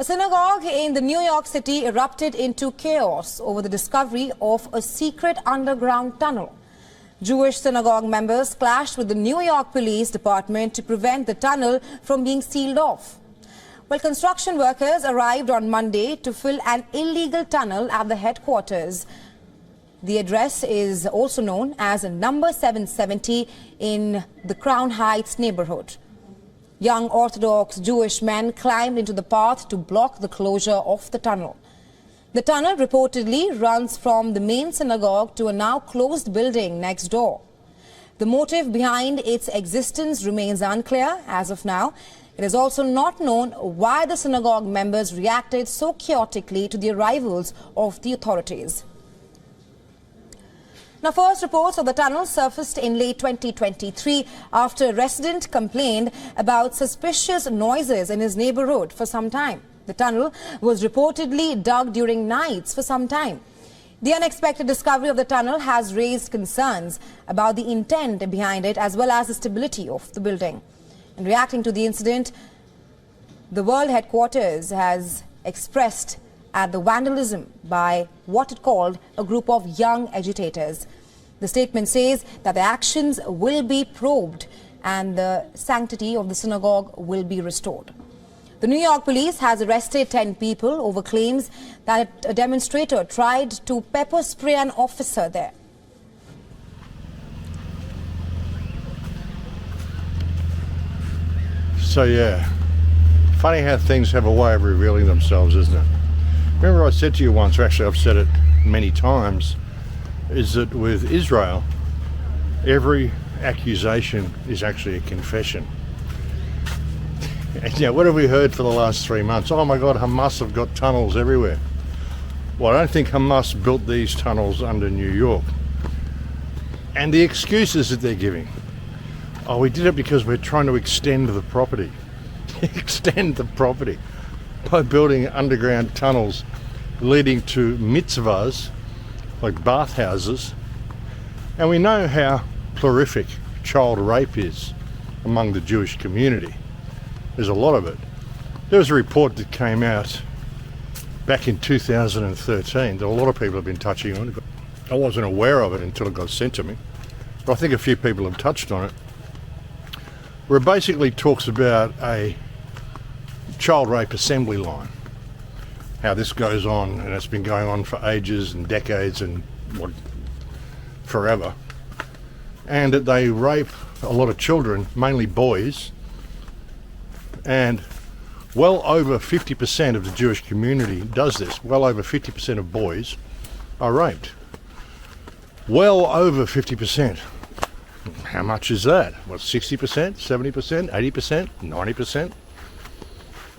synagogue in the New York City erupted into chaos over the discovery of a secret underground tunnel. Jewish synagogue members clashed with the New York Police Department to prevent the tunnel from being sealed off. Well, construction workers arrived on Monday to fill an illegal tunnel at the headquarters. The address is also known as number 770 in the Crown Heights neighborhood. Young Orthodox Jewish men climbed into the path to block the closure of the tunnel. The tunnel reportedly runs from the main synagogue to a now closed building next door. The motive behind its existence remains unclear as of now. It is also not known why the synagogue members reacted so chaotically to the arrivals of the authorities. Now, first reports of the tunnel surfaced in late 2023 after a resident complained about suspicious noises in his neighborhood for some time. The tunnel was reportedly dug during nights for some time. The unexpected discovery of the tunnel has raised concerns about the intent behind it as well as the stability of the building. In reacting to the incident, the World Headquarters has expressed at the vandalism by what it called a group of young agitators. The statement says that the actions will be probed and the sanctity of the synagogue will be restored. The New York police has arrested 10 people over claims that a demonstrator tried to pepper spray an officer there. So yeah, funny how things have a way of revealing themselves, isn't it? Remember I said to you once, or actually I've said it many times, is that with Israel, every accusation is actually a confession. And yeah, what have we heard for the last 3 months? Oh my God, Hamas have got tunnels everywhere. Well, I don't think Hamas built these tunnels under New York. And the excuses that they're giving. Oh, we did it because we're trying to extend the property. Extend the property by building underground tunnels leading to mitzvahs, like bathhouses. And we know how prolific child rape is among the Jewish community. There's a lot of it. There was a report that came out back in 2013 that a lot of people have been touching on. I wasn't aware of it until it got sent to me, but I think a few people have touched on it, where it basically talks about a child rape assembly line. How this goes on, and it's been going on for ages and decades and forever. And that they rape a lot of children, mainly boys, and well over 50% of the Jewish community does this. Well over 50% of boys are raped. Well over 50%. How much is that? What, 60%, 70%, 80%, 90%?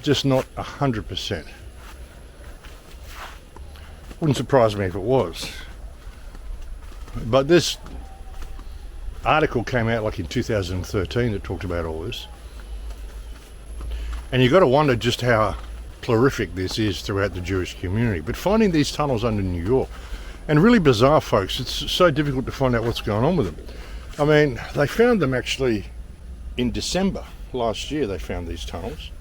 Just not 100%. Wouldn't surprise me if it was. But this article came out like in 2013 that talked about all this. And you've got to wonder just how prolific this is throughout the Jewish community. But finding these tunnels under New York, and really bizarre, folks, it's so difficult to find out what's going on with them. I mean, they found them actually in December last year. They found these tunnels.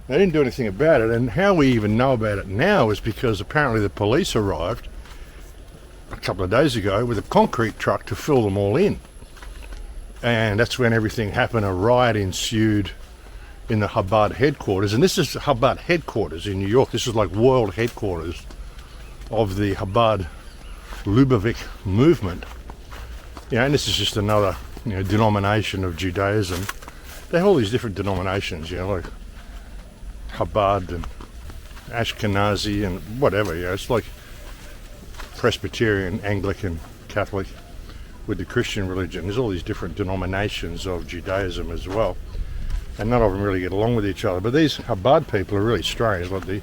They didn't do anything about it, and how we even know about it now is because apparently the police arrived a couple of days ago with a concrete truck to fill them all in. And that's when everything happened. A riot ensued in the Chabad headquarters, and this is Chabad headquarters in New York. This is like world headquarters of the Chabad Lubavitch movement. You know, and this is just another, denomination of Judaism. They have all these different denominations, like Chabad and Ashkenazi and whatever. It's like Presbyterian, Anglican, Catholic with the Christian religion. There's all these different denominations of Judaism as well, and none of them really get along with each other. But these Chabad people are really strange, like the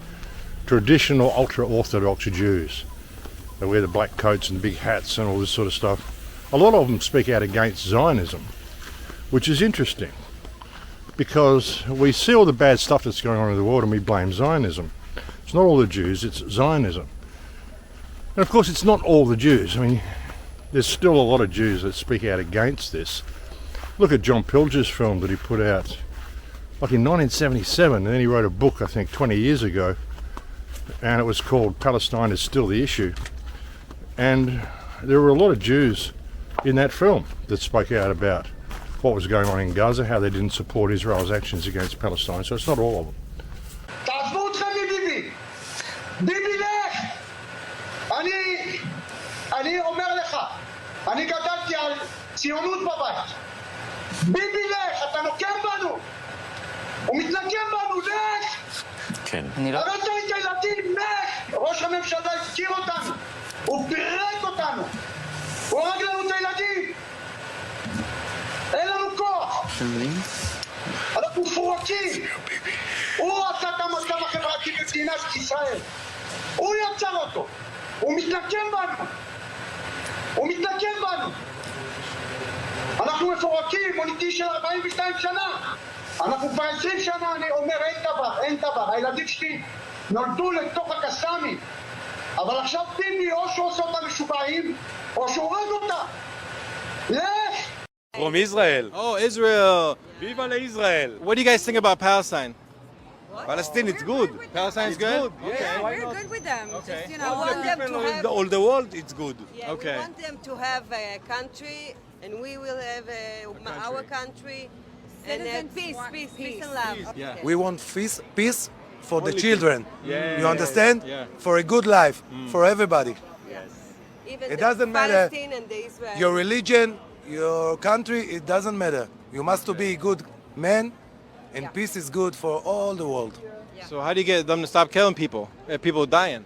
traditional ultra-Orthodox Jews. They wear the black coats and big hats and all this sort of stuff. A lot of them speak out against Zionism, which is interesting because we see all the bad stuff that's going on in the world and we blame Zionism. It's not all the Jews, it's Zionism. And of course it's not all the Jews. I mean, there's still a lot of Jews that speak out against this. Look at John Pilger's film that he put out like in 1977, and then he wrote a book, I think 20 years ago, and it was called Palestine is Still the Issue. And there were a lot of Jews in that film that spoke out about what was going on in Gaza, how they didn't support Israel's actions against Palestine, so it's not all of them. תעזבו אתכם מביבי! ביבי לך! אני אומר לך, אני גדלתי על ציונות בבית. ביבי לך, אתה נוקם בנו! הוא מתנקם בנו, לך! כן. הרסת את הילדים, לך! ראש הממשלה הזכיר אותנו, הוא פירק אותנו, הוא הרג לנו את הילדים! אין לנו כוח! אנחנו מפורקים! הוא עשה את המצב החברתי במדינת ישראל! הוא יצר אותו! הוא מתנקם בנו! הוא מתנקם בנו! אנחנו מפורקים, מוניטי של 42 שנה! אנחנו כבר 20 שנה, אני אומר אין דבר, הילדים שלי נולדו לתוך הקסאמים, אבל עכשיו ביבי או שהוא עושה אותם משוגעים, או שהוא הורג אותם! לך! From Israel. Oh, Israel. Viva la Israel. What do you guys think about Palestine? Palestine, it's good. Palestine's It's good? Yeah, Okay. why We're not? good with them. Okay. Just, All want the them people to in have. all the world, it's good. Yeah, Okay. we want them to have a country, and we will have our country, and Citizens peace, want peace, peace. and love. Yeah. Okay. We want peace for the children. Yeah. You understand? Yeah. For a good life, for everybody. Even It the doesn't matter Palestine and the Israel. Your religion, your country, it doesn't matter. You must to be a good man, and Yeah. peace is good for all the world. So how do you get them to stop killing people? People dying.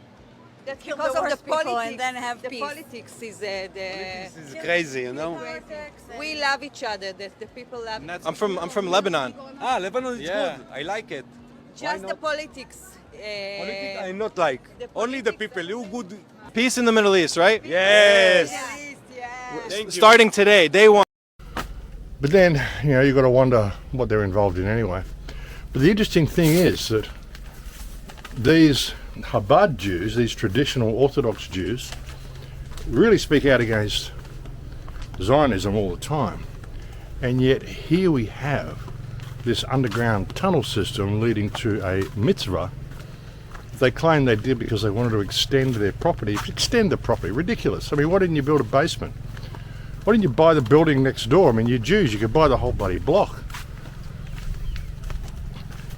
That's Kill because the of the worst people politics. and then have the peace. politics is the. This is crazy, you know. We love each other. The people love. I'm from Lebanon. Ah, Lebanon is Yeah. good. I like it. Just the politics. Politics I not like. the Only the politics people. You good. Peace in the Middle East, right? Yes. Yeah. Thank you. Starting today, day one. But then, you've got to wonder what they're involved in anyway. But the interesting thing is that these Chabad Jews, these traditional Orthodox Jews, really speak out against Zionism all the time. And yet here we have this underground tunnel system leading to a mitzvah. They claim they did because they wanted to extend their property. Extend the property, ridiculous. I mean, why didn't you build a basement? Why didn't you buy the building next door? I mean, you're Jews, you could buy the whole bloody block.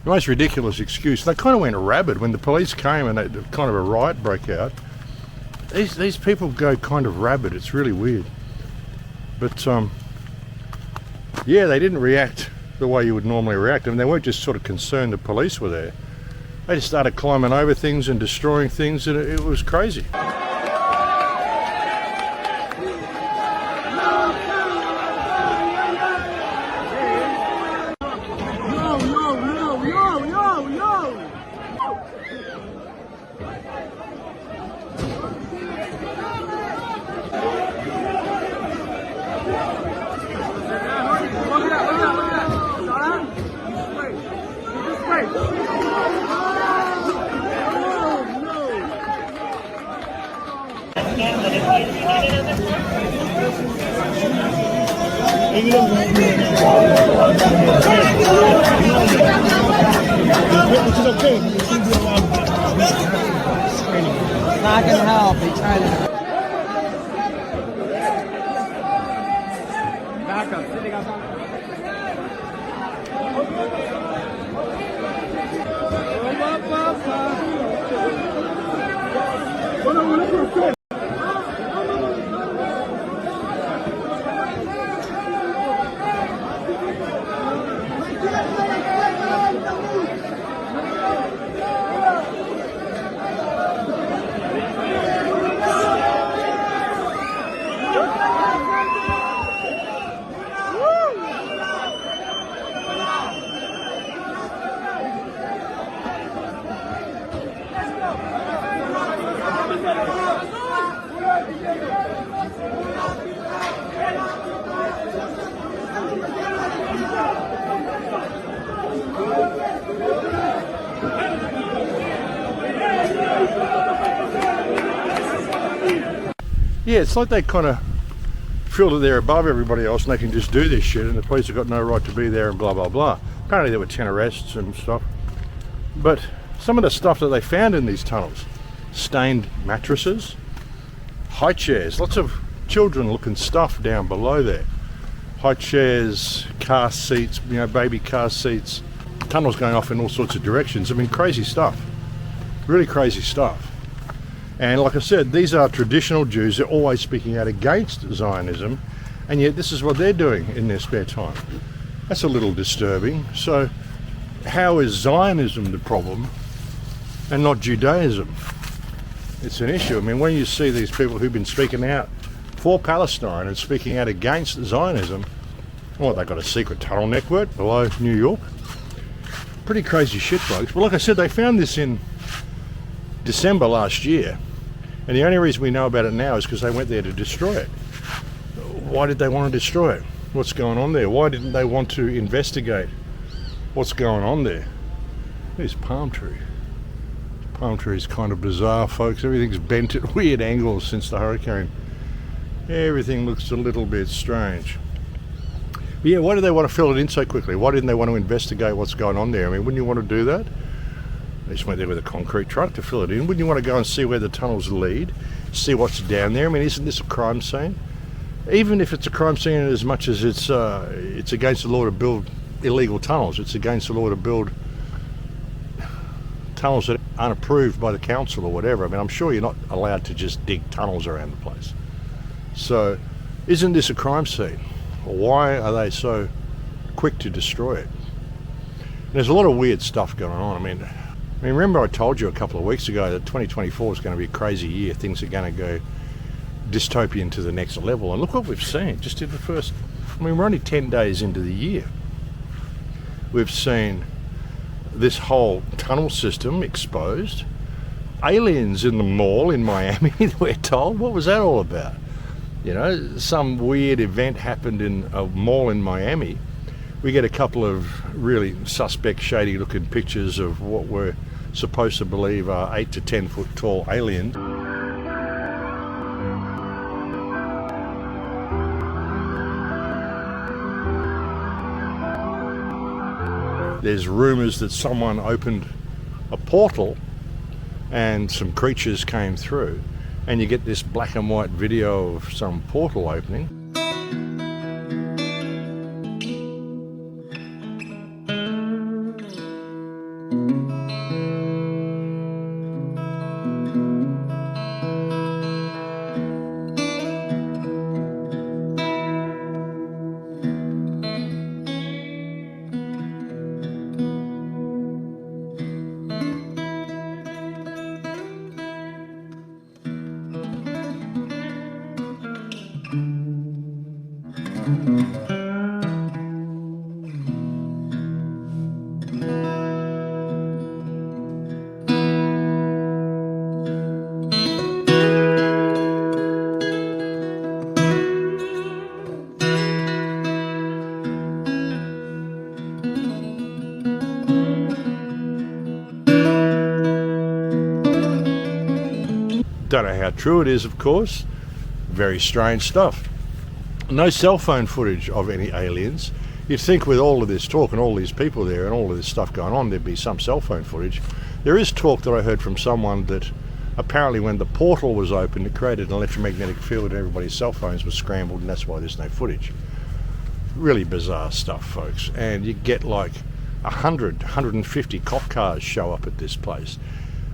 The most ridiculous excuse. They kind of went rabid when the police came and kind of a riot broke out. These people go kind of rabid. It's really weird. But yeah, they didn't react the way you would normally react. I mean, they weren't just sort of concerned the police were there. They just started climbing over things and destroying things, and it was crazy. Not gonna help. They try to. Back up. Sitting up. Yeah, it's like they kind of feel that they're above everybody else and they can just do this shit, and the police have got no right to be there and blah blah blah. Apparently there were 10 arrests and stuff. But some of the stuff that they found in these tunnels: stained mattresses, high chairs, lots of children looking stuff down below there. High chairs, car seats, you know, baby car seats, tunnels going off in all sorts of directions. I mean, crazy stuff. Really crazy stuff. And like I said, these are traditional Jews. They're always speaking out against Zionism, and yet this is what they're doing in their spare time. That's a little disturbing. So how is Zionism the problem and not Judaism? It's an issue. I mean, when you see these people who've been speaking out for Palestine and speaking out against Zionism, well, they've got a secret tunnel network below New York. Pretty crazy shit, folks. But like I said, they found this in December last year, and the only reason we know about it now is because they went there to destroy it. Why did they want to destroy it? What's going on there? Why didn't they want to investigate what's going on there? There's palm tree. Palm tree is kind of bizarre, folks. Everything's bent at weird angles since the hurricane. Everything looks a little bit strange. But yeah, why did they want to fill it in so quickly? Why didn't they want to investigate what's going on there? I mean, wouldn't you want to do that? They just went there with a concrete truck to fill it in. Wouldn't you want to go and see where the tunnels lead? See what's down there? I mean, isn't this a crime scene? Even if it's a crime scene as much as it's against the law to build illegal tunnels, it's against the law to build tunnels that aren't approved by the council or whatever. I mean, I'm sure you're not allowed to just dig tunnels around the place. So, isn't this a crime scene? Why are they so quick to destroy it? There's a lot of weird stuff going on. I mean, remember I told you a couple of weeks ago that 2024 is going to be a crazy year. Things are going to go dystopian to the next level. And look what we've seen just in the first... I mean, we're only 10 days into the year. We've seen this whole tunnel system exposed. Aliens in the mall in Miami, we're told. What was that all about? You know, some weird event happened in a mall in Miami. We get a couple of really suspect, shady-looking pictures of what we're supposed to believe are 8 to 10 foot tall aliens. There's rumours that someone opened a portal and some creatures came through, and you get this black and white video of some portal opening. Don't know how true it is, of course. Very strange stuff. No cell phone footage of any aliens. You'd think with all of this talk and all these people there and all of this stuff going on, there'd be some cell phone footage. There is talk that I heard from someone that apparently when the portal was opened, it created an electromagnetic field and everybody's cell phones were scrambled, and that's why there's no footage. Really bizarre stuff, folks. And you get like 150 cop cars show up at this place.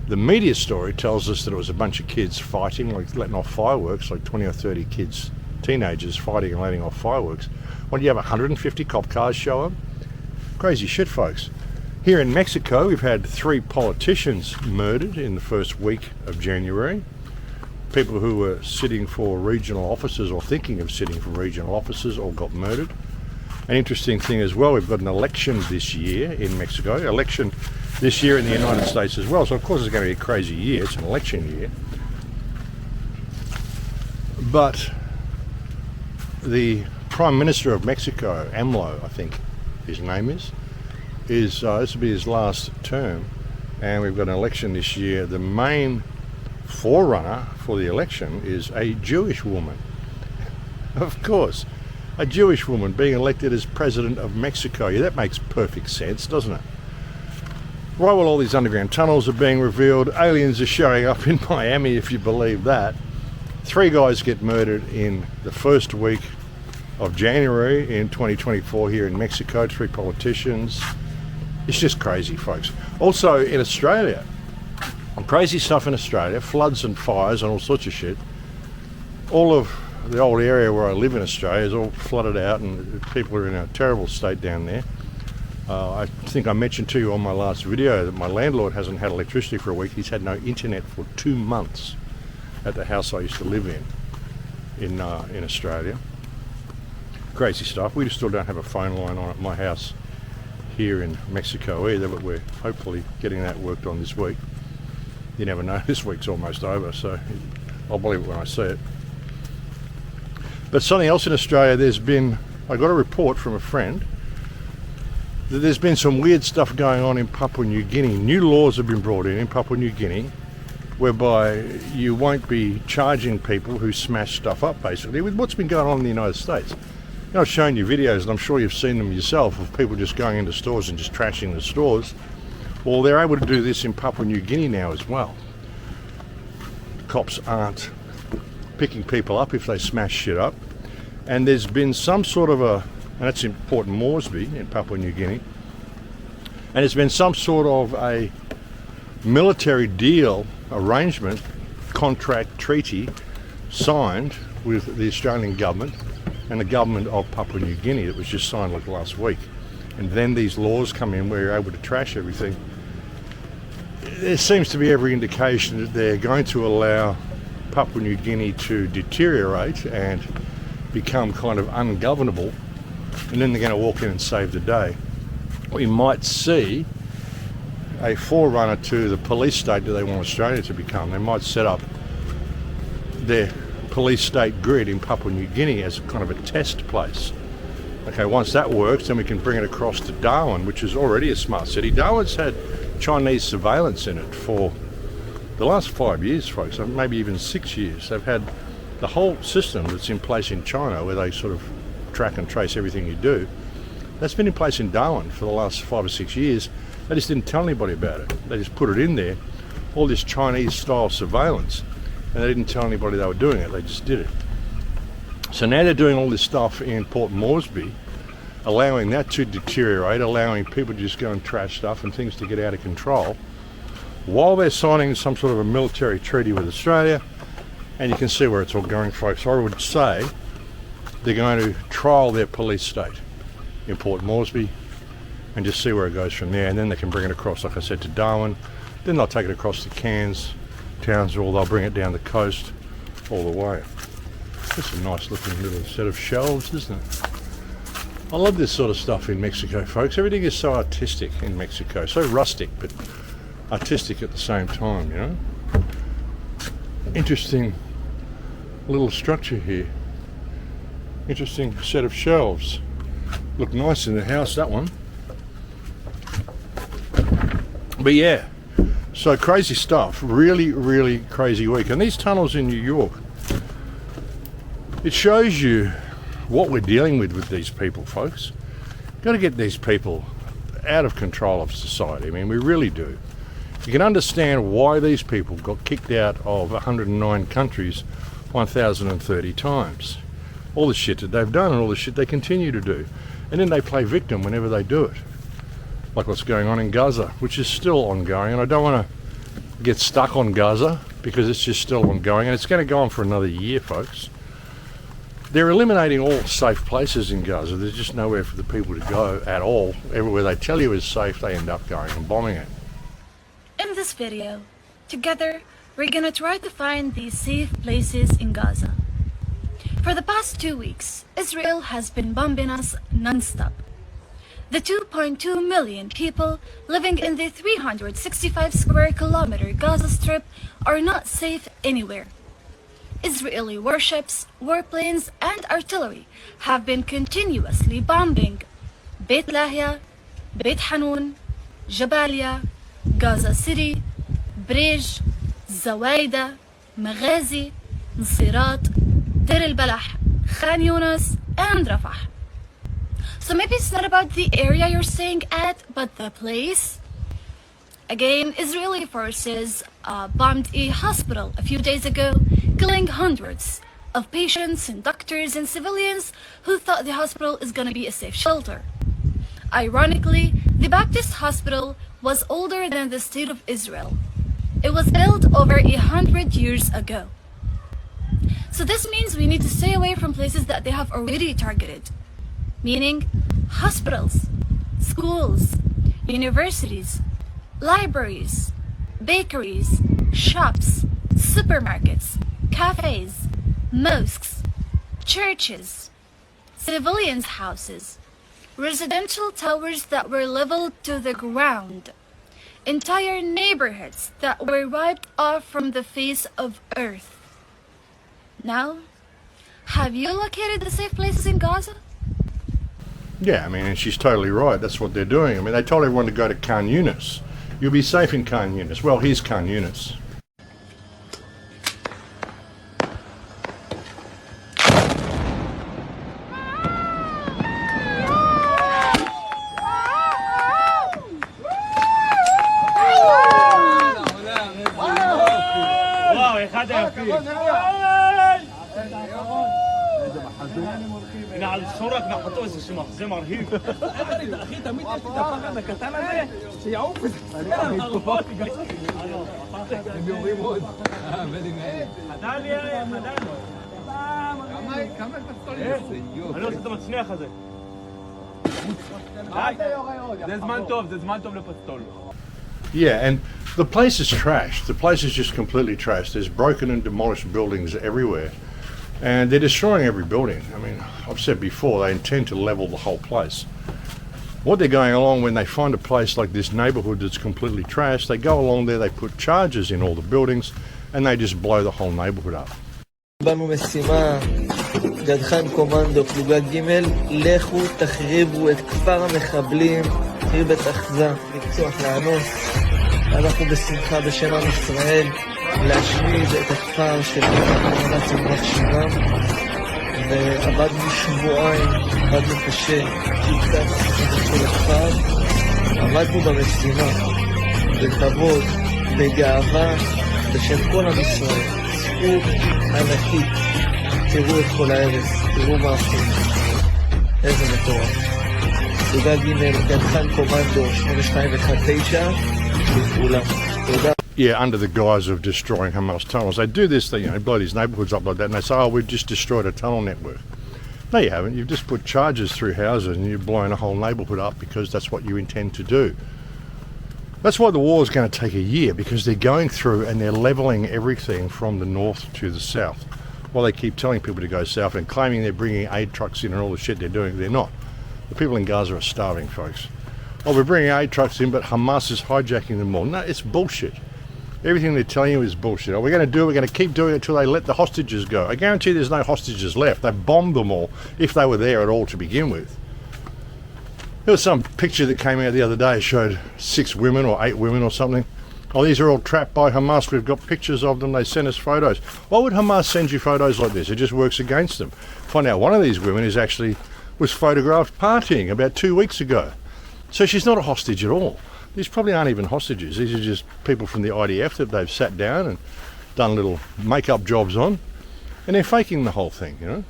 The media story tells us that it was a bunch of kids fighting, like letting off fireworks, like 20 or 30 kids, teenagers fighting and letting off fireworks. When you have 150 cop cars show up? Crazy shit, folks. Here in Mexico, we've had 3 politicians murdered in the first week of January. People who were sitting for regional offices or thinking of sitting for regional offices all got murdered. An interesting thing as well, we've got an election this year in Mexico, election this year in the United States as well. So of course it's going to be a crazy year. It's an election year. But the Prime Minister of Mexico, AMLO, I think his name is this will be his last term, and we've got an election this year. The main forerunner for the election is a Jewish woman. Of course. A Jewish woman being elected as president of Mexico. Yeah, that makes perfect sense, doesn't it? Right while all these underground tunnels are being revealed, aliens are showing up in Miami, if you believe that. 3 guys get murdered in the first week of January in 2024 here in Mexico, 3 politicians. It's just crazy, folks. Also in Australia, crazy stuff in Australia, floods and fires and all sorts of shit. All of the old area where I live in Australia is all flooded out and people are in a terrible state down there. I think I mentioned to you on my last video that my landlord hasn't had electricity for a week. He's had no internet for 2 months at the house I used to live in Australia. Crazy stuff. We still don't have a phone line on at my house here in Mexico either, but we're hopefully getting that worked on this week. You never know, this week's almost over, so I'll believe it when I see it. But something else in Australia, I got a report from a friend that there's been some weird stuff going on in Papua New Guinea. New laws have been brought in Papua New Guinea whereby you won't be charging people who smash stuff up, basically, with what's been going on in the United States. You know, I've shown you videos, and I'm sure you've seen them yourself, of people just going into stores and just trashing the stores. Well, they're able to do this in Papua New Guinea now as well. Cops aren't picking people up if they smash shit up. And there's been some sort of and that's in Port Moresby in Papua New Guinea, and there's been some sort of a military deal, arrangement, contract, treaty signed with the Australian government and the government of Papua New Guinea that was just signed like last week. And then these laws come in where you're able to trash everything. There seems to be every indication that they're going to allow Papua New Guinea to deteriorate and become kind of ungovernable, and then they're going to walk in and save the day. We might see a forerunner to the police state that they want Australia to become. They might set up their police state grid in Papua New Guinea as kind of a test place. Okay, once that works, then we can bring it across to Darwin, which is already a smart city. Darwin's had Chinese surveillance in it for the last 5 years, folks, maybe even 6 years. They've had the whole system that's in place in China, where they sort of track and trace everything you do. That's been in place in Darwin for the last 5 or 6 years. They just didn't tell anybody about it. They just put it in there, all this Chinese style surveillance, and they didn't tell anybody they were doing it. They just did it. So now they're doing all this stuff in Port Moresby, allowing that to deteriorate, allowing people to just go and trash stuff and things to get out of control, while they're signing some sort of a military treaty with Australia. And you can see where it's all going, folks. I would say they're going to trial their police state in Port Moresby and just see where it goes from there, and then they can bring it across, like I said, to Darwin. Then they'll take it across to Cairns, Townsville. They'll bring it down the coast all the way. It's a nice looking little set of shelves, isn't it? I love this sort of stuff in Mexico, folks. Everything is so artistic in Mexico, so rustic but artistic at the same time, you know. Interesting little structure here. Interesting set of shelves. Look nice in the house, that one. But yeah, so crazy stuff. Really, really crazy week. And these tunnels in New York, it shows you what we're dealing with these people, folks. Got to get these people out of control of society. I mean, we really do. You can understand why these people got kicked out of 109 countries 1,030 times. All the shit that they've done and all the shit they continue to do. And then they play victim whenever they do it. Like what's going on in Gaza, which is still ongoing. And I don't want to get stuck on Gaza because it's just still ongoing. And it's going to go on for another year, folks. They're eliminating all safe places in Gaza. There's just nowhere for the people to go at all. Everywhere they tell you is safe, they end up going and bombing it. In this video, together, we're gonna try to find these safe places in Gaza. For the past 2 weeks, Israel has been bombing us non-stop. The 2.2 million people living in the 365 square kilometer Gaza Strip are not safe anywhere. Israeli warships, warplanes, and artillery have been continuously bombing Beit Lahia, Beit Hanun, Jabalia, Gaza City, Brej, Zawaida, Maghazi, Nsirat, Deir el-Balah, Khan Yunis, and Rafah. So maybe it's not about the area you're staying at, but the place. Again, Israeli forces bombed a hospital a few days ago, killing hundreds of patients and doctors and civilians who thought the hospital is gonna be a safe shelter. Ironically, the Baptist hospital was older than the state of Israel. It was built over 100 years ago. So this means we need to stay away from places that they have already targeted, meaning hospitals, schools, universities, libraries, bakeries, shops, supermarkets, cafes, mosques, churches, civilians' houses, residential towers that were leveled to the ground, entire neighborhoods that were wiped off from the face of Earth. Now, have you located the safe places in Gaza? Yeah, I mean, and she's totally right. That's what they're doing. I mean, they told everyone to go to Khan Yunis. You'll be safe in Khan Yunis. Well, here's Khan Yunis. הנה על שורת נחתו איזה שמח, זה מרהיב. אחי, תמיד יש לי את הפחד הקטן הזה, שיעוף את זה. הם יורים עוד. חדל לי, חדל. כמה פסטולים? אני לא עושה את המצניח הזה. זה זמן טוב לפסטול. Yeah, and the place is trashed. The place is just completely trashed. There's broken and demolished buildings everywhere. And they're destroying every building. I mean, I've said before, they intend to level the whole place. What they're going along, when they find a place like this neighbourhood that's completely trashed, they go along there, they put charges in all the buildings, and they just blow the whole neighbourhood up. קיבלנו משימה, גדחן קומנדו, פלוגה ג', לכו תחריבו את כפר המחבלים, חריבת אחזה, לקצוח לאנוס. אנחנו בשמחה בשם עם ישראל, להשמיד את הכפר של הנאצים מחשיבם, ועבדנו שבועיים, עבדנו קשה, שהבטח את כל הכפר, עבדנו במשימה, בכבוד, בגאווה, בשם כל עם ישראל. זכות ענקית, תראו את כל ההרס, תראו מה עושים, איזה מטורף. פלוגה ג' גדחן קומנדו 8219 לכולם. תודה. Yeah, under the guise of destroying Hamas tunnels. They do this, they blow these neighbourhoods up like that, and they say, oh, we've just destroyed a tunnel network. No, you haven't. You've just put charges through houses and you've blown a whole neighbourhood up because that's what you intend to do. That's why the war is going to take a year, because they're going through and they're levelling everything from the north to the south. While they keep telling people to go south and claiming they're bringing aid trucks in and all the shit they're doing, they're not. The people in Gaza are starving, folks. Oh, we're bringing aid trucks in, but Hamas is hijacking them all. No, it's bullshit. Everything they're telling you is bullshit. We're going to keep doing it until they let the hostages go. I guarantee there's no hostages left. They bombed them all, if they were there at all to begin with. There was some picture that came out the other day, showed 6 women or 8 women or something. Oh, these are all trapped by Hamas. We've got pictures of them. They sent us photos. Why would Hamas send you photos like this? It just works against them. Find out one of these women was photographed partying about 2 weeks ago. So she's not a hostage at all. These probably aren't even hostages. These are just people from the IDF that they've sat down and done little make-up jobs on. And they're faking the whole thing, you know.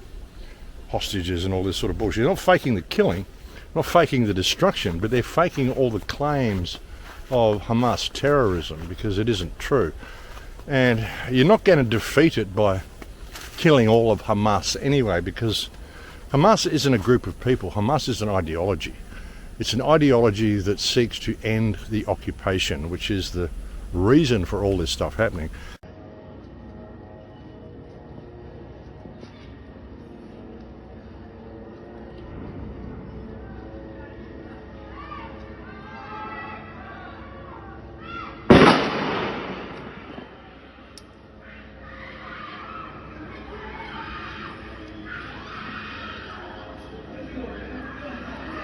Hostages and all this sort of bullshit. They're not faking the killing, not faking the destruction, but they're faking all the claims of Hamas terrorism, because it isn't true. And you're not going to defeat it by killing all of Hamas anyway, because Hamas isn't a group of people. Hamas is an ideology. It's an ideology that seeks to end the occupation, which is the reason for all this stuff happening.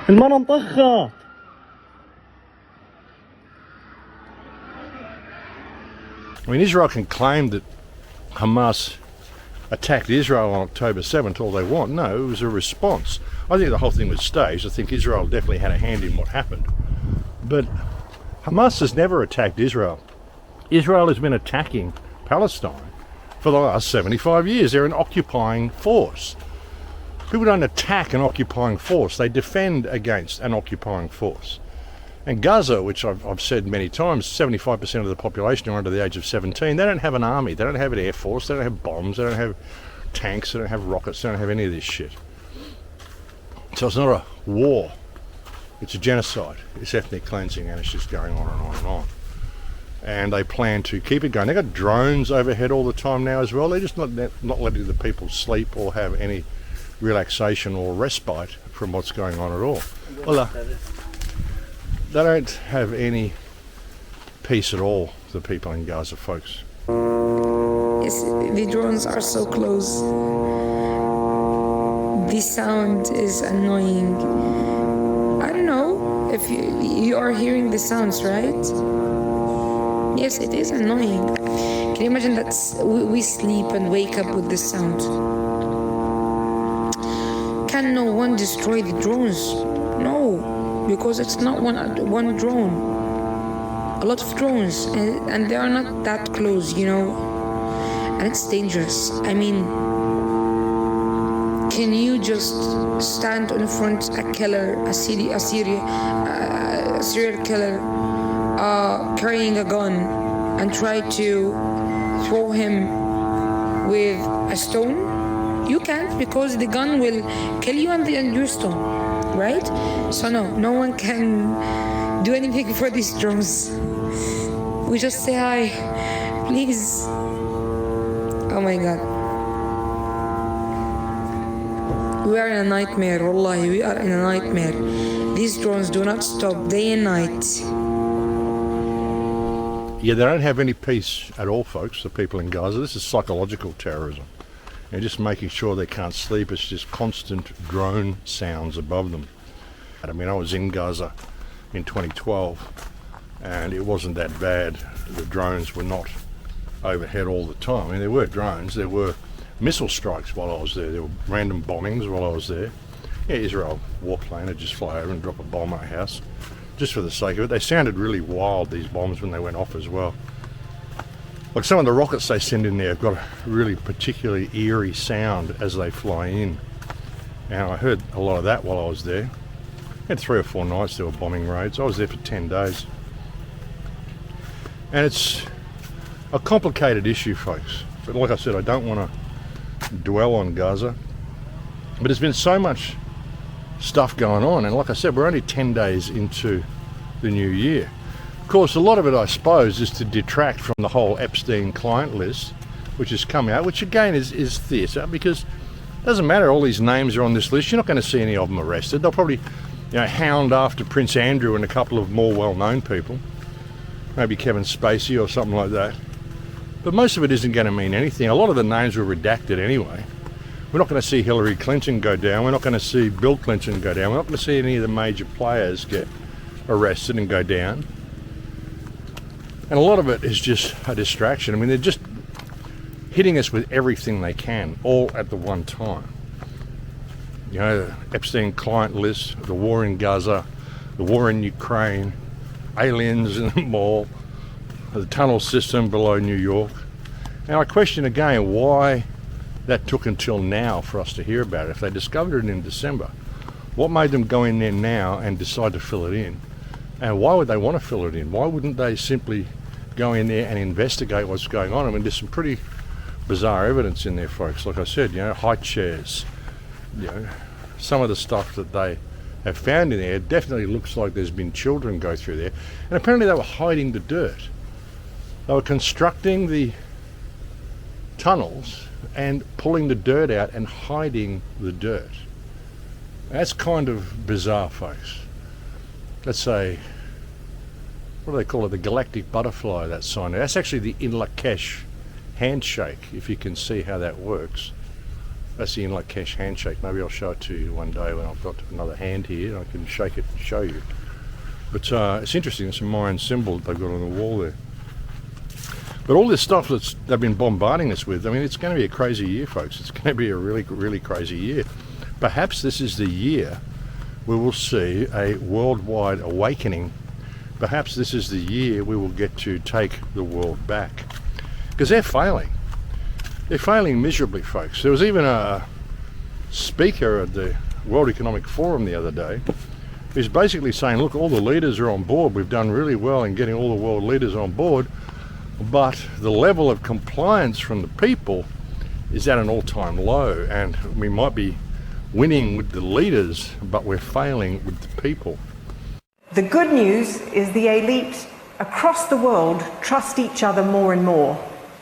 المرة مطخة. I mean, Israel can claim that Hamas attacked Israel on October 7th all they want. No, it was a response. I think the whole thing was staged. I think Israel definitely had a hand in what happened. But Hamas has never attacked Israel. Israel has been attacking Palestine for the last 75 years. They're an occupying force. People don't attack an occupying force. They defend against an occupying force. And Gaza, which I've said many times, 75% of the population are under the age of 17. They don't have an army. They don't have an air force. They don't have bombs. They don't have tanks. They don't have rockets. They don't have any of this shit. So it's not a war. It's a genocide. It's ethnic cleansing, and it's just going on and on and on. And they plan to keep it going. They've got drones overhead all the time now as well. They're just not letting the people sleep or have any relaxation or respite from what's going on at all. Well, they don't have any peace at all, the people in Gaza, folks. Yes, the drones are so close. The sound is annoying. I don't know if you are hearing the sounds, right? Yes, it is annoying. Can you imagine that we sleep and wake up with this sound? Can no one destroy the drones? No. Because it's not one drone. A lot of drones, and they are not that close, you know. And it's dangerous. I mean, can you just stand in front a killer, a serial killer, carrying a gun, and try to throw him with a stone? You can't, because the gun will kill you and your stone. Right? So no one can do anything for these drones. We just say hi, please. Oh my God. We are in a nightmare, wallahi, we are in a nightmare. These drones do not stop day and night. Yeah, they don't have any peace at all, folks, the people in Gaza. This is psychological terrorism. And just making sure they can't sleep. It's just constant drone sounds above them. I mean, I was in Gaza in 2012 and it wasn't that bad. The drones were not overhead all the time. I mean, there were drones, there were missile strikes while I was there were random bombings while I was there. Yeah, Israel warplane would just fly over and drop a bomb at a house just for the sake of it. They sounded really wild, these bombs, when they went off as well. Like some of the rockets they send in there have got a really particularly eerie sound as they fly in. And I heard a lot of that while I was there. I had 3 or 4 nights there were bombing raids. I was there for 10 days. And it's a complicated issue, folks. But like I said, I don't want to dwell on Gaza. But there's been so much stuff going on. And like I said, we're only 10 days into the new year. Of course, a lot of it, I suppose, is to detract from the whole Epstein client list, which has come out, which again is theatre, because it doesn't matter, all these names are on this list. You're not going to see any of them arrested. They'll probably hound after Prince Andrew and a couple of more well-known people, maybe Kevin Spacey or something like that. But most of it isn't going to mean anything. A lot of the names were redacted anyway. We're not going to see Hillary Clinton go down. We're not going to see Bill Clinton go down. We're not going to see any of the major players get arrested and go down. And a lot of it is just a distraction. I mean, they're just hitting us with everything they can, all at the one time. You know, the Epstein client list, the war in Gaza, the war in Ukraine, aliens in the mall, the tunnel system below New York. And I question again why that took until now for us to hear about it. If they discovered it in December, what made them go in there now and decide to fill it in? And why would they want to fill it in? Why wouldn't they simply go in there and investigate what's going on? I mean, there's some pretty bizarre evidence in there, folks. Like I said, high chairs, some of the stuff that they have found in there, it definitely looks like there's been children go through there. And apparently they were hiding the dirt. They were constructing the tunnels and pulling the dirt out and hiding the dirt. That's kind of bizarre, folks. Let's say, what do they call it? The galactic butterfly, that sign. That's actually the In Lakesh handshake, if you can see how that works. That's the In Lakesh handshake. Maybe I'll show it to you one day when I've got another hand here and I can shake it and show you. But it's interesting, it's a Mayan symbol that they've got on the wall there. But all this stuff they've been bombarding us with, I mean, it's going to be a crazy year, folks. It's going to be a really, really crazy year. Perhaps this is the year we will see a worldwide awakening. Perhaps this is the year we will get to take the world back. Because they're failing. They're failing miserably, folks. There was even a speaker at the World Economic Forum the other day who's basically saying, look, all the leaders are on board. We've done really well in getting all the world leaders on board, but the level of compliance from the people is at an all-time low, and we might be winning with the leaders, but we're failing with the people. The good news is the elite across the world trust each other more and more,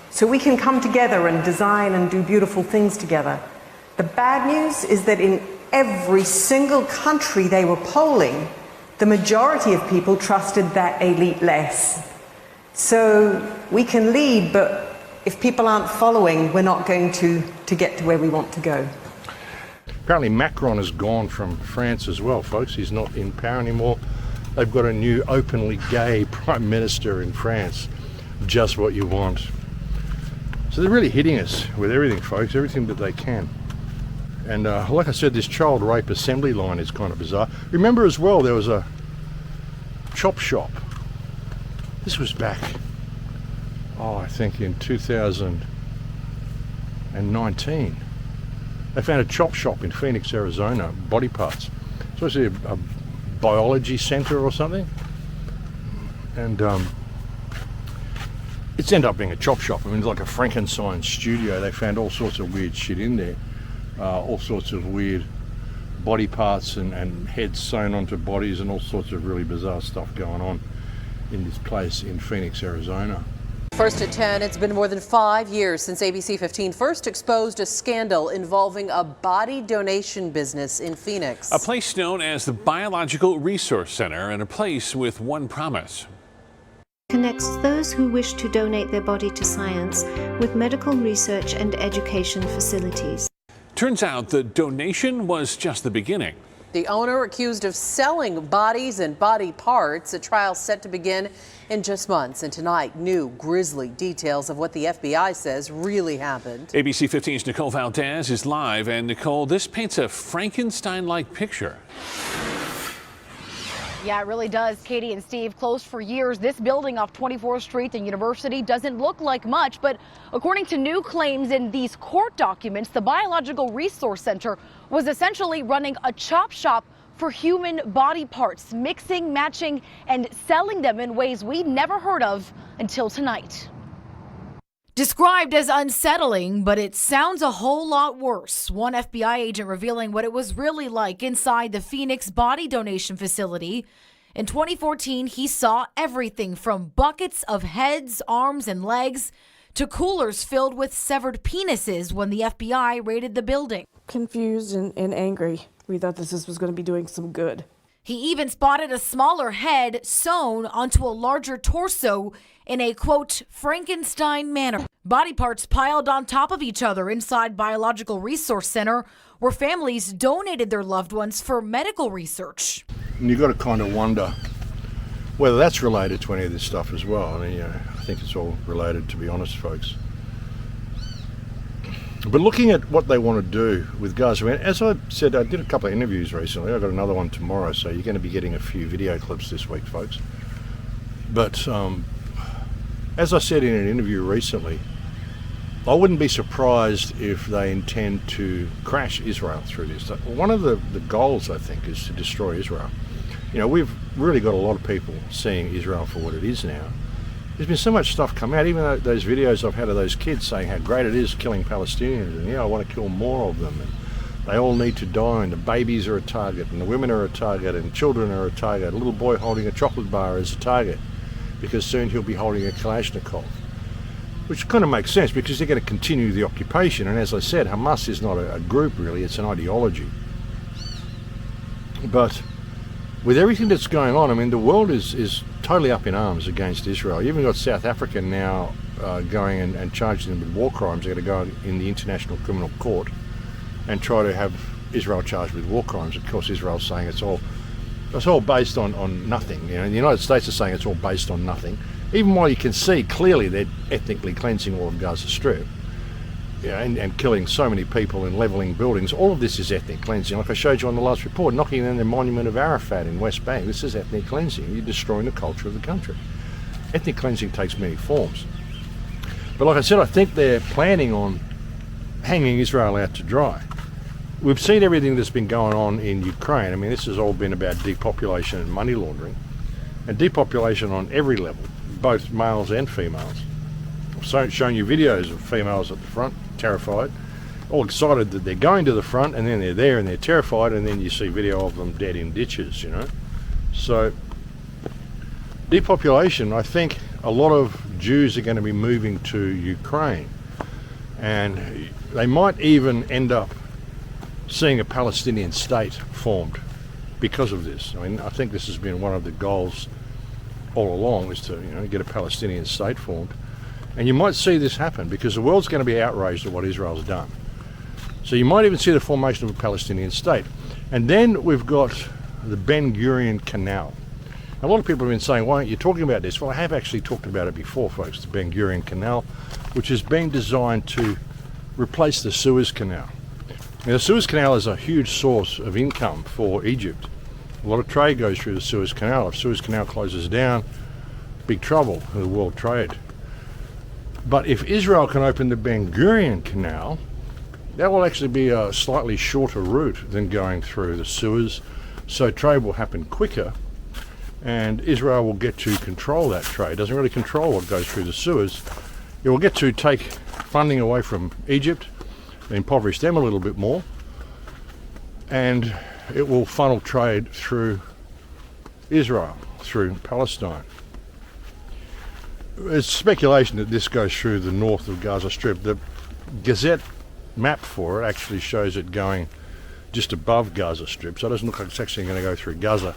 so we can come together and design and do beautiful things together. The bad news is that in every single country they were polling, the majority of people trusted that elite less. So we can lead, but if people aren't following, we're not going to get to where we want to go. Apparently Macron has gone from France as well, folks. He's not in power anymore. They've got a new openly gay prime minister in France. Just what you want. So they're really hitting us with everything, folks, everything that they can. And like I said, this child rape assembly line is kind of bizarre. Remember as well, there was a chop shop. This was back, I think in 2019. They found a chop shop in Phoenix, Arizona, body parts. So it's a biology center or something. And it's ended up being a chop shop. I mean, it's like a Frankenstein studio. They found all sorts of weird shit in there. All sorts of weird body parts and heads sewn onto bodies and all sorts of really bizarre stuff going on in this place in Phoenix, Arizona. First at 10, it's been more than 5 years since ABC 15 first exposed a scandal involving a body donation business in Phoenix. A place known as the Biological Resource Center, and a place with one promise. Connects those who wish to donate their body to science with medical research and education facilities. Turns out the donation was just the beginning. The owner accused of selling bodies and body parts. A trial set to begin in just months. And tonight, new grisly details of what the FBI says really happened. ABC 15's Nicole Valdez is live. And Nicole, this paints a Frankenstein-like picture. Yeah, it really does. Katie and Steve, closed for years. This building off 24th Street and University doesn't look like much, but according to new claims in these court documents, the Biological Resource Center was essentially running a chop shop for human body parts, mixing, matching, and selling them in ways we'd never heard of until tonight. Described as unsettling, but it sounds a whole lot worse. One FBI agent revealing what it was really like inside the Phoenix body donation facility. In 2014, he saw everything from buckets of heads, arms, and legs to coolers filled with severed penises when the FBI raided the building. Confused and angry. We thought this was going to be doing some good. He even spotted a smaller head sewn onto a larger torso in a, quote, Frankenstein manner. Body parts piled on top of each other inside Biological Resource Center, where families donated their loved ones for medical research. And you've got to kind of wonder whether that's related to any of this stuff as well. I mean, I think it's all related, to be honest, folks. But looking at what they want to do with Gaza, as I said, I did a couple of interviews recently. I've got another one tomorrow, so you're going to be getting a few video clips this week, folks. But as I said in an interview recently, I wouldn't be surprised if they intend to crash Israel through this. One of the goals, I think, is to destroy Israel. You know, we've really got a lot of people seeing Israel for what it is now. There's been so much stuff come out, even those videos I've had of those kids saying how great it is killing Palestinians, and I want to kill more of them, and they all need to die, and the babies are a target, and the women are a target, and children are a target. A little boy holding a chocolate bar is a target, because soon he'll be holding a Kalashnikov. Which kind of makes sense, because they're going to continue the occupation, and as I said, Hamas is not a group really, it's an ideology. But with everything that's going on, I mean, the world is totally up in arms against Israel. You even got South Africa now going and charging them with war crimes. They're going to go in the International Criminal Court and try to have Israel charged with war crimes. Of course, Israel's saying it's all based on nothing. You know, the United States is saying it's all based on nothing. even while you can see clearly they're ethnically cleansing all of Gaza Strip, you know, and killing so many people and levelling buildings, all of this is ethnic cleansing. Like I showed you on the last report, knocking down the monument of Arafat in West Bank, this is ethnic cleansing. You're destroying the culture of the country. Ethnic cleansing takes many forms. But like I said, I think they're planning on hanging Israel out to dry. We've seen everything that's been going on in Ukraine. I mean, this has all been about depopulation and money laundering, and depopulation on every level, both males and females. I've shown you videos of females at the front, terrified, all excited that they're going to the front, and then they're there and they're terrified, and then you see video of them dead in ditches, you know. So depopulation, I think a lot of Jews are going to be moving to Ukraine, and they might even end up seeing a Palestinian state formed because of this. I mean, I think this has been one of the goals all along, is to, you know, get a Palestinian state formed. And you might see this happen because the world's going to be outraged at what Israel's done. So you might even see the formation of a Palestinian state. And then we've got the Ben Gurion Canal. A lot of people have been saying, why aren't you talking about this? Well, I have actually talked about it before, folks, the Ben Gurion Canal, which has been designed to replace the Suez Canal. Now, the Suez Canal is a huge source of income for Egypt. A lot of trade goes through the Suez Canal. If Suez Canal closes down, big trouble in the world trade. But if Israel can open the Ben Gurion Canal, that will actually be a slightly shorter route than going through the Suez, so trade will happen quicker, and Israel will get to control that trade. It doesn't really control what goes through the Suez. It will get to take funding away from Egypt, impoverish them a little bit more, and it will funnel trade through Israel, through Palestine. It's speculation that this goes through the north of Gaza Strip. The Gazette map for it actually shows it going just above Gaza Strip, so it doesn't look like it's actually going to go through Gaza.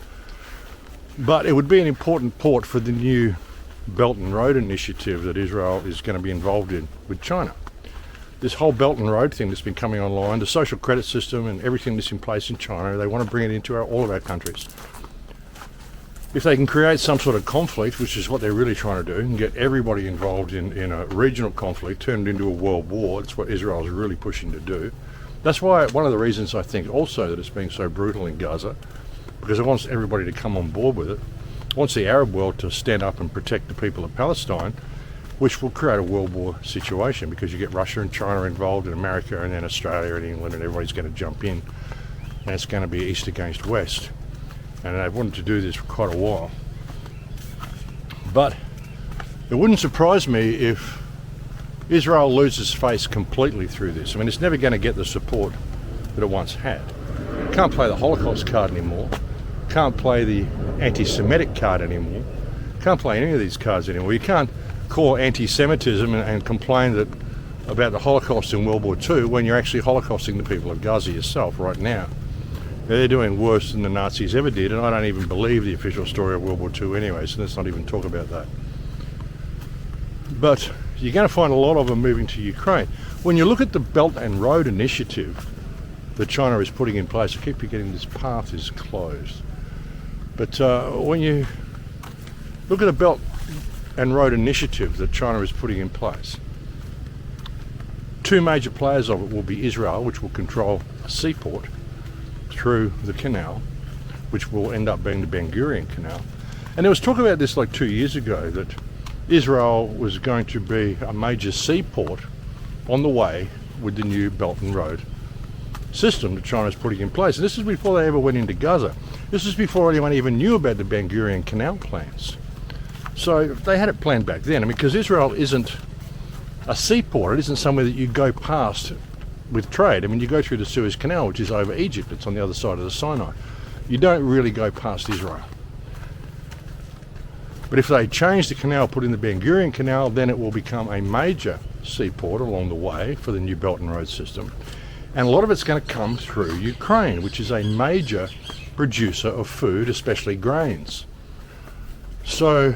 But it would be an important port for the new Belt and Road initiative that Israel is going to be involved in with China. This whole Belt and Road thing that's been coming online, the social credit system and everything that's in place in China, they want to bring it into all of our countries. If they can create some sort of conflict, which is what they're really trying to do, and get everybody involved in a regional conflict, turn it into a world war, that's what Israel is really pushing to do. That's why one of the reasons I think also that it's being so brutal in Gaza, because it wants everybody to come on board with it. It wants the Arab world to stand up and protect the people of Palestine, which will create a world war situation, because you get Russia and China involved, and America, and then Australia and England, and everybody's going to jump in, and it's going to be East against West. And they've wanted to do this for quite a while. But it wouldn't surprise me if Israel loses face completely through this. I mean, it's never going to get the support that it once had. It can't play the Holocaust card anymore. Can't play the anti-Semitic card anymore. Can't play any of these cards anymore. You can't call anti-Semitism and complain about the Holocaust in World War II when you're actually holocausting the people of Gaza yourself right now. They're doing worse than the Nazis ever did, and I don't even believe the official story of World War II anyway, so let's not even talk about that. But you're going to find a lot of them moving to Ukraine. When you look at the Belt and Road initiative that China is putting in place, I keep forgetting this path is closed. But when you look at the Belt and Road initiative that China is putting in place, two major players of it will be Israel, which will control a seaport through the canal, which will end up being the Ben Gurion Canal. And there was talk about this like 2 years ago, that Israel was going to be a major seaport on the way with the new Belt and Road system that China's putting in place. And this is before they ever went into Gaza. This is before anyone even knew about the Ben Gurion Canal plans. So they had it planned back then. I mean, because Israel isn't a seaport, it isn't somewhere that you go past with trade. I mean, you go through the Suez Canal, which is over Egypt. It's on the other side of the Sinai. You don't really go past Israel. But if they change the canal, put in the Ben Gurion Canal, then it will become a major seaport along the way for the new Belt and Road system. And a lot of it's going to come through Ukraine, which is a major producer of food, especially grains. So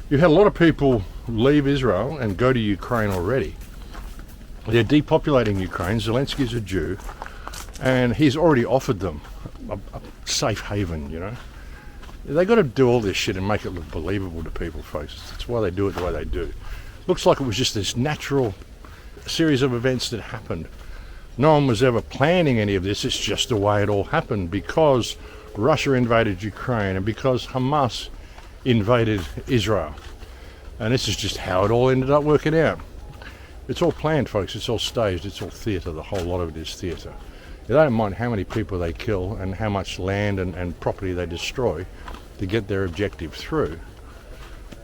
you've had a lot of people leave Israel and go to Ukraine already. They're depopulating Ukraine. Zelensky's a Jew, and he's already offered them a safe haven, you know. They got to do all this shit and make it look believable to people, folks. That's why they do it the way they do. Looks like it was just this natural series of events that happened. No one was ever planning any of this. It's just the way it all happened because Russia invaded Ukraine and because Hamas invaded Israel. And this is just how it all ended up working out. It's all planned, folks. It's all staged. It's all theatre. The whole lot of it is theatre. They don't mind how many people they kill and how much land and property they destroy to get their objective through.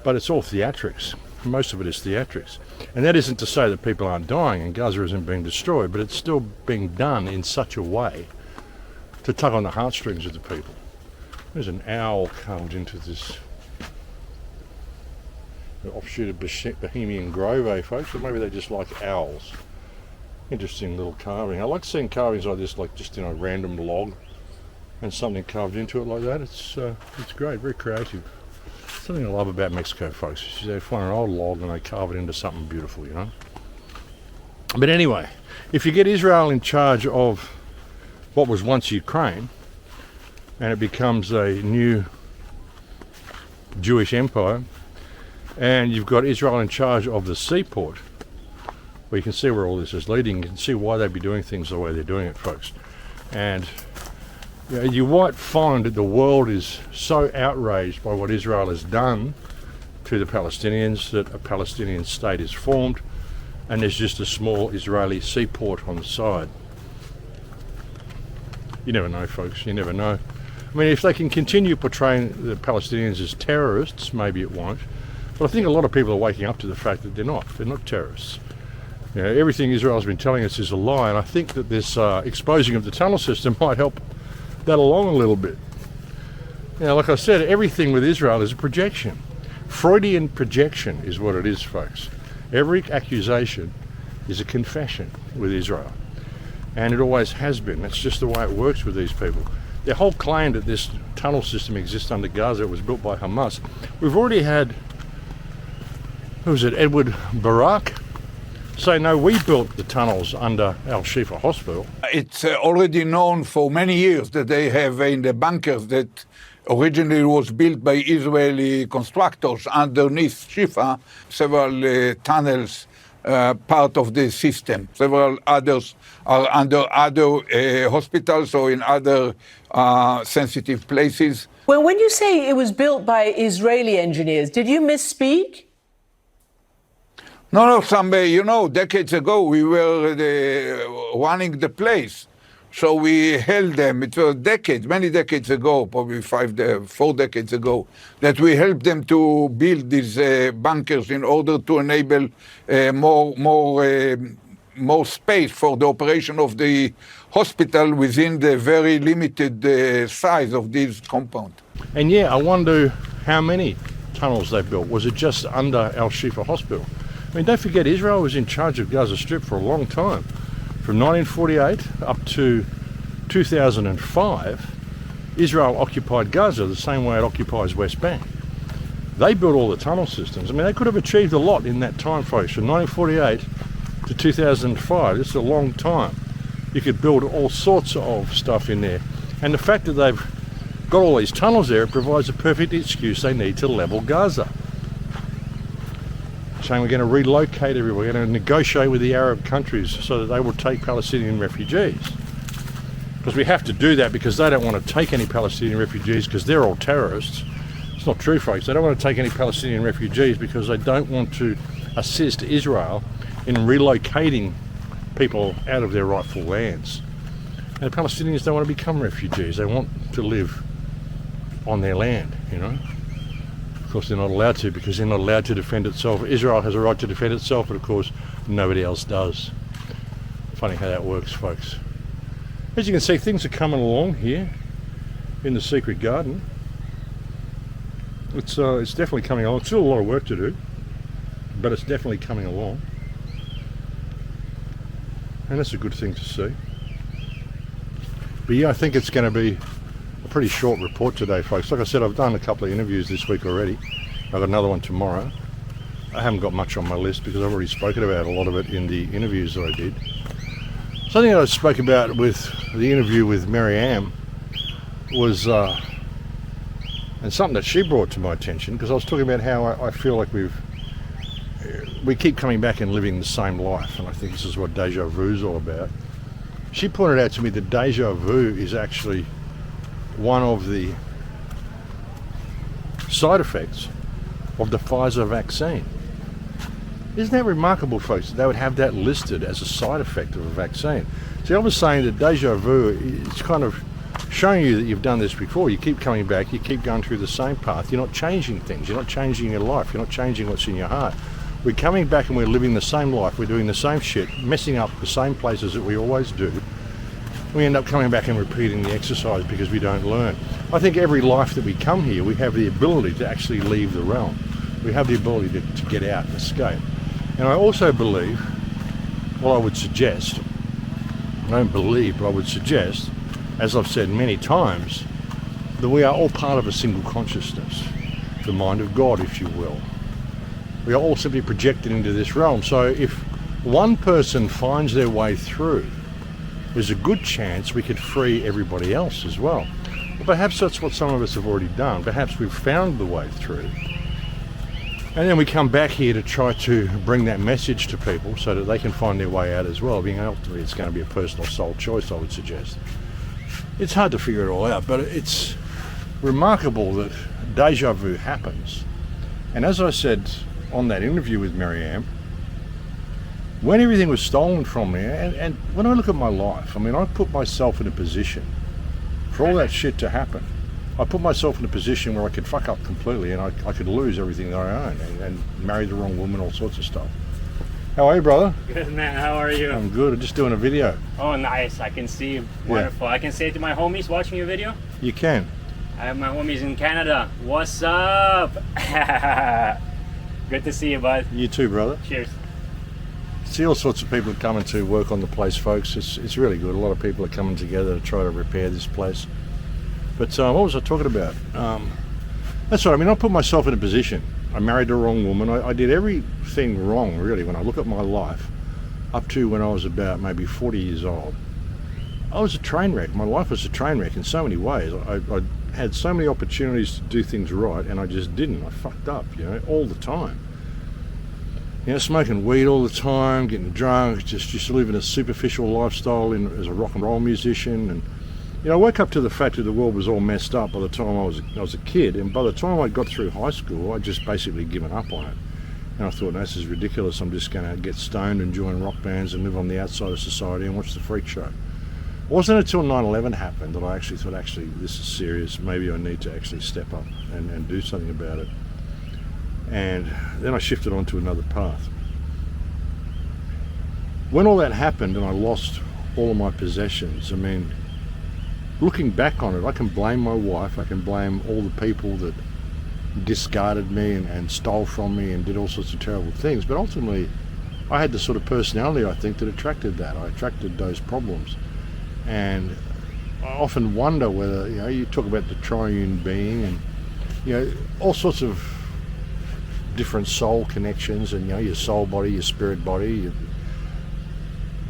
But it's all theatrics. Most of it is theatrics. And that isn't to say that people aren't dying and Gaza isn't being destroyed, but it's still being done in such a way to tug on the heartstrings of the people. There's an owl carved into this offshoot of Bohemian Grove, eh, folks? Or maybe they just like owls. Interesting little carving. I like seeing carvings like this, like just in a random log and something carved into it like that. It's great, very creative. Something I love about Mexico, folks. They find an old log and they carve it into something beautiful, you know. But anyway, if you get Israel in charge of what was once Ukraine and it becomes a new Jewish empire, and you've got Israel in charge of the seaport, well, you can see where all this is leading. You can see why they'd be doing things the way they're doing it, folks. And you might find that the world is so outraged by what Israel has done to the Palestinians that a Palestinian state is formed and there's just a small Israeli seaport on the side. You never know, folks. You never know. I mean, if they can continue portraying the Palestinians as terrorists, maybe it won't. But I think a lot of people are waking up to the fact that they're not. They're not terrorists. You know, everything Israel's been telling us is a lie, and I think that this exposing of the tunnel system might help that along a little bit. You know, like I said, everything with Israel is a projection. Freudian projection is what it is, folks. Every accusation is a confession with Israel. And it always has been. That's just the way it works with these people. Their whole claim that this tunnel system exists under Gaza, it was built by Hamas. We've already had, who was it, Edward Barak, say, no, we built the tunnels under Al-Shifa Hospital. It's already known for many years that they have in the bunkers that originally was built by Israeli constructors underneath Shifa, several tunnels part of the system. Several others are under other hospitals or in other sensitive places. Well, when you say it was built by Israeli engineers, did you misspeak? No, decades ago we were running the place. So we held them. It was decades, many decades ago, probably 4 decades ago, that we helped them to build these bunkers in order to enable more space for the operation of the hospital within the very limited size of this compound. And yeah, I wonder how many tunnels they built. Was it just under Al-Shifa Hospital? I mean, don't forget, Israel was in charge of Gaza Strip for a long time. From 1948 up to 2005, Israel occupied Gaza the same way it occupies West Bank. They built all the tunnel systems. I mean, they could have achieved a lot in that time, folks. From 1948 to 2005, this is a long time. You could build all sorts of stuff in there. And the fact that they've got all these tunnels there, it provides a perfect excuse they need to level Gaza. Saying we're going to relocate everyone, we're going to negotiate with the Arab countries so that they will take Palestinian refugees. Because we have to do that because they don't want to take any Palestinian refugees because they're all terrorists. It's not true, folks. They don't want to take any Palestinian refugees because they don't want to assist Israel in relocating people out of their rightful lands. And the Palestinians don't want to become refugees. They want to live on their land, you know. Of course, they're not allowed to because they're not allowed to defend itself. Israel has a right to defend itself, but of course, nobody else does. Funny how that works, folks. As you can see, things are coming along here in the secret garden. It's definitely coming along. It's still a lot of work to do, but it's definitely coming along. And that's a good thing to see. But yeah, I think it's going to be a pretty short report today, folks. Like I said, I've done a couple of interviews this week already. I've got another one tomorrow. I haven't got much on my list because I've already spoken about a lot of it in the interviews that I did. Something I spoke about with the interview with Mary Ann was And something that she brought to my attention, because I was talking about how I feel like we keep coming back and living the same life, and I think this is what deja vu is all about. She pointed out to me that deja vu is actually one of the side effects of the Pfizer vaccine. Isn't that remarkable, folks, that they would have that listed as a side effect of a vaccine? See, I was saying that deja vu is kind of showing you that you've done this before. You keep coming back, you keep going through the same path. You're not changing things, you're not changing your life, you're not changing what's in your heart. We're coming back and we're living the same life, we're doing the same shit, messing up the same places that we always do. We end up coming back and repeating the exercise because we don't learn. I think every life that we come here, we have the ability to actually leave the realm. We have the ability to get out and escape. And I also believe, well, I would suggest, I don't believe, but I would suggest, as I've said many times, that we are all part of a single consciousness, the mind of God, if you will. We are all simply projected into this realm. So if one person finds their way through, there's a good chance we could free everybody else as well. Well, perhaps that's what some of us have already done. Perhaps we've found the way through. And then we come back here to try to bring that message to people so that they can find their way out as well. Being ultimately, it's going to be a personal soul choice, I would suggest. It's hard to figure it all out, but it's remarkable that deja vu happens. And as I said on that interview with Marianne, when everything was stolen from me, and when I look at my life, I mean, I put myself in a position for all that shit to happen. I put myself in a position where I could fuck up completely and I could lose everything that I own and marry the wrong woman, all sorts of stuff. How are you, brother? Good, man. How are you? I'm good. I'm just doing a video. Oh, nice. I can see. Wonderful. I can say to my homies watching your video. You can. I have my homies in Canada. What's up? Good to see you, bud. You too, brother. Cheers. See all sorts of people coming to work on the place, folks. It's really good. A lot of people are coming together to try to repair this place. But what was I talking about? That's right. I mean, I put myself in a position. I married the wrong woman. I did everything wrong, really, when I look at my life, up to when I was about maybe 40 years old. I was a train wreck. My life was a train wreck in so many ways. I had so many opportunities to do things right, and I just didn't. I fucked up, all the time. Smoking weed all the time, getting drunk, just living a superficial lifestyle as a rock and roll musician. And I woke up to the fact that the world was all messed up by the time I was a kid, and by the time I got through high school, I'd just basically given up on it. And I thought, no, this is ridiculous. I'm just going to get stoned and join rock bands and live on the outside of society and watch the freak show. It wasn't until 9/11 happened that I actually thought, this is serious. Maybe I need to actually step up and do something about it. And then I shifted onto another path. When all that happened and I lost all of my possessions, I mean, looking back on it, I can blame my wife, I can blame all the people that discarded me and stole from me and did all sorts of terrible things, but ultimately I had the sort of personality, I think, that attracted that. I attracted those problems. And I often wonder whether, you talk about the triune being and, all sorts of different soul connections and, your soul body, your spirit body,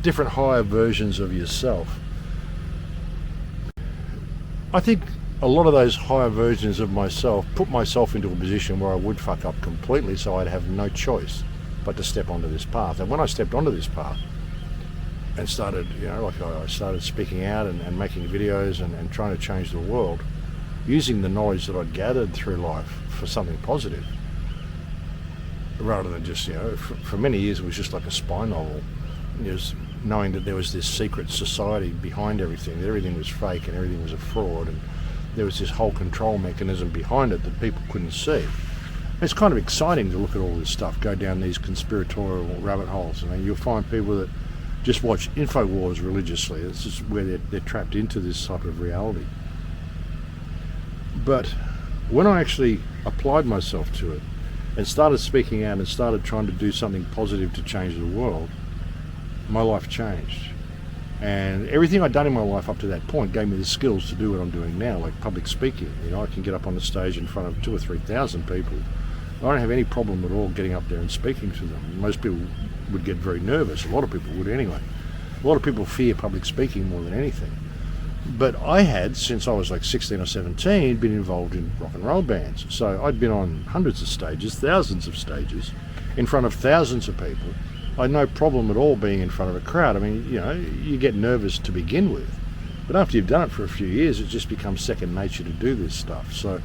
different higher versions of yourself. I think a lot of those higher versions of myself put myself into a position where I would fuck up completely, so I'd have no choice but to step onto this path. And when I stepped onto this path and started, I started speaking out and making videos and trying to change the world, using the knowledge that I'd gathered through life for something positive, rather than just, for many years it was just like a spy novel. It was knowing that there was this secret society behind everything, that everything was fake and everything was a fraud, and there was this whole control mechanism behind it that people couldn't see. It's kind of exciting to look at all this stuff, go down these conspiratorial rabbit holes, and you'll find people that just watch InfoWars religiously. This is where they're trapped into this type of reality. But when I actually applied myself to it and started speaking out and started trying to do something positive to change the world, my life changed. And everything I'd done in my life up to that point gave me the skills to do what I'm doing now, like public speaking. I can get up on the stage in front of 2,000 or 3,000 people. I don't have any problem at all getting up there and speaking to them. Most people would get very nervous. A lot of people would anyway. A lot of people fear public speaking more than anything. But I had, since I was like 16 or 17, been involved in rock and roll bands. So I'd been on hundreds of stages, thousands of stages, in front of thousands of people. I had no problem at all being in front of a crowd. I mean, you know, you get nervous to begin with, but after you've done it for a few years, it just becomes second nature to do this stuff. So,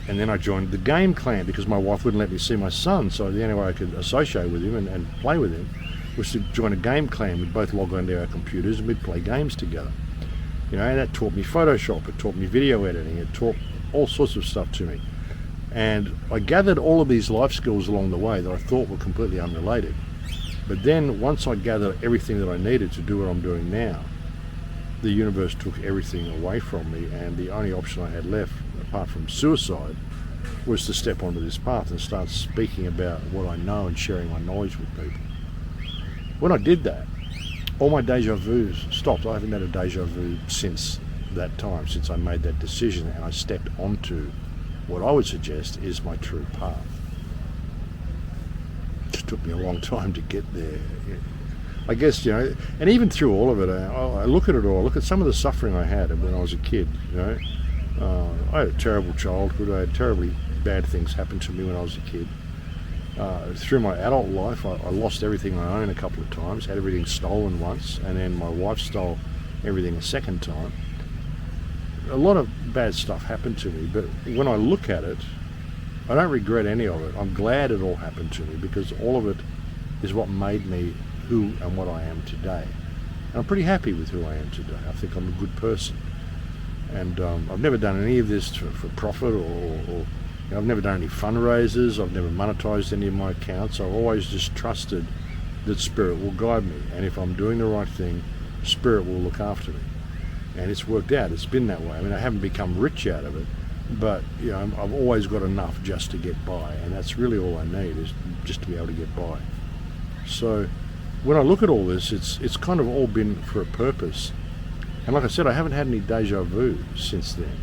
and then I joined the game clan because my wife wouldn't let me see my son, so the only way I could associate with him and play with him was to join a game clan. We'd both log onto our computers and we'd play games together. You know, and that taught me Photoshop, it taught me video editing, it taught all sorts of stuff to me. And I gathered all of these life skills along the way that I thought were completely unrelated. But then once I gathered everything that I needed to do what I'm doing now, the universe took everything away from me, and the only option I had left, apart from suicide, was to step onto this path and start speaking about what I know and sharing my knowledge with people. When I did that, all my deja vus stopped. I haven't had a deja vu since that time, since I made that decision and I stepped onto what I would suggest is my true path. It took me a long time to get there. I guess, you know, and even through all of it, I look at it all, I look at some of the suffering I had when I was a kid, you know. I had a terrible childhood, I had terribly bad things happen to me when I was a kid. Through my adult life, I lost everything I own a couple of times, had everything stolen once, and then my wife stole everything a second time. A lot of bad stuff happened to me, but when I look at it, I don't regret any of it. I'm glad it all happened to me because all of it is what made me who and what I am today. And I'm pretty happy with who I am today. I think I'm a good person. And I've never done any of this for profit or you know, I've never done any fundraisers. I've never monetized any of my accounts. I've always just trusted that Spirit will guide me. And if I'm doing the right thing, Spirit will look after me. And it's worked out. It's been that way. I mean, I haven't become rich out of it, but you know, I've always got enough just to get by. And that's really all I need, is just to be able to get by. So when I look at all this, it's kind of all been for a purpose. And like I said, I haven't had any deja vu since then.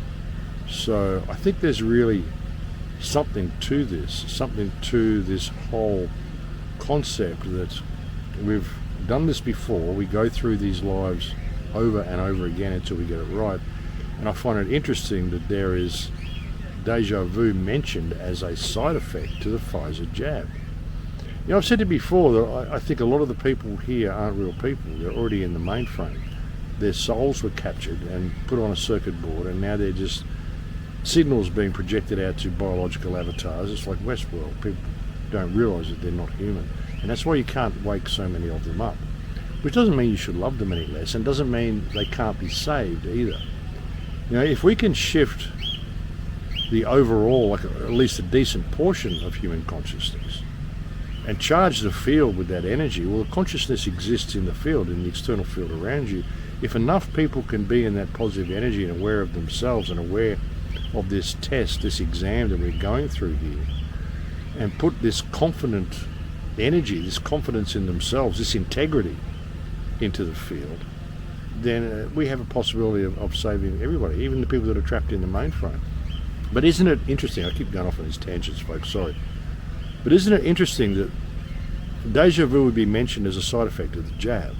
So I think there's really something to this whole concept that we've done this before. We go through these lives over and over again until we get it right. And I find it interesting that there is deja vu mentioned as a side effect to the Pfizer jab. You know, I've said it before that I think a lot of the people here aren't real people. They're already in the mainframe. Their souls were captured and put on a circuit board, and now they're just signals being projected out to biological avatars. It's like Westworld. People don't realise that they're not human. And that's why you can't wake so many of them up. Which doesn't mean you should love them any less, and doesn't mean they can't be saved either. You know, if we can shift the overall, like at least a decent portion of human consciousness, and charge the field with that energy, well, consciousness exists in the field, in the external field around you. If enough people can be in that positive energy and aware of themselves and aware of this test, this exam that we're going through here, and put this confident energy, this confidence in themselves, this integrity into the field, then we have a possibility of saving everybody, even the people that are trapped in the mainframe. But isn't it interesting, I keep going off on these tangents, folks, sorry, but isn't it interesting that deja vu would be mentioned as a side effect of the jab?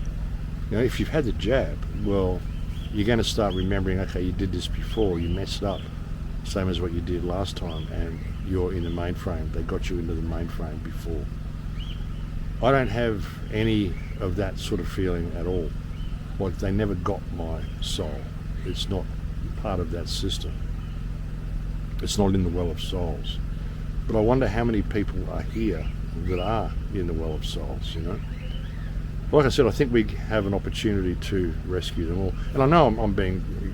You know, if you've had the jab, well, you're going to start remembering, okay, you did this before, you messed up, same as what you did last time, and you're in the mainframe. They got you into the mainframe before. I don't have any of that sort of feeling at all. Like they never got my soul. It's not part of that system. It's not in the well of souls. But I wonder how many people are here that are in the well of souls, you know. Like I said, I think we have an opportunity to rescue them all. And I know I'm being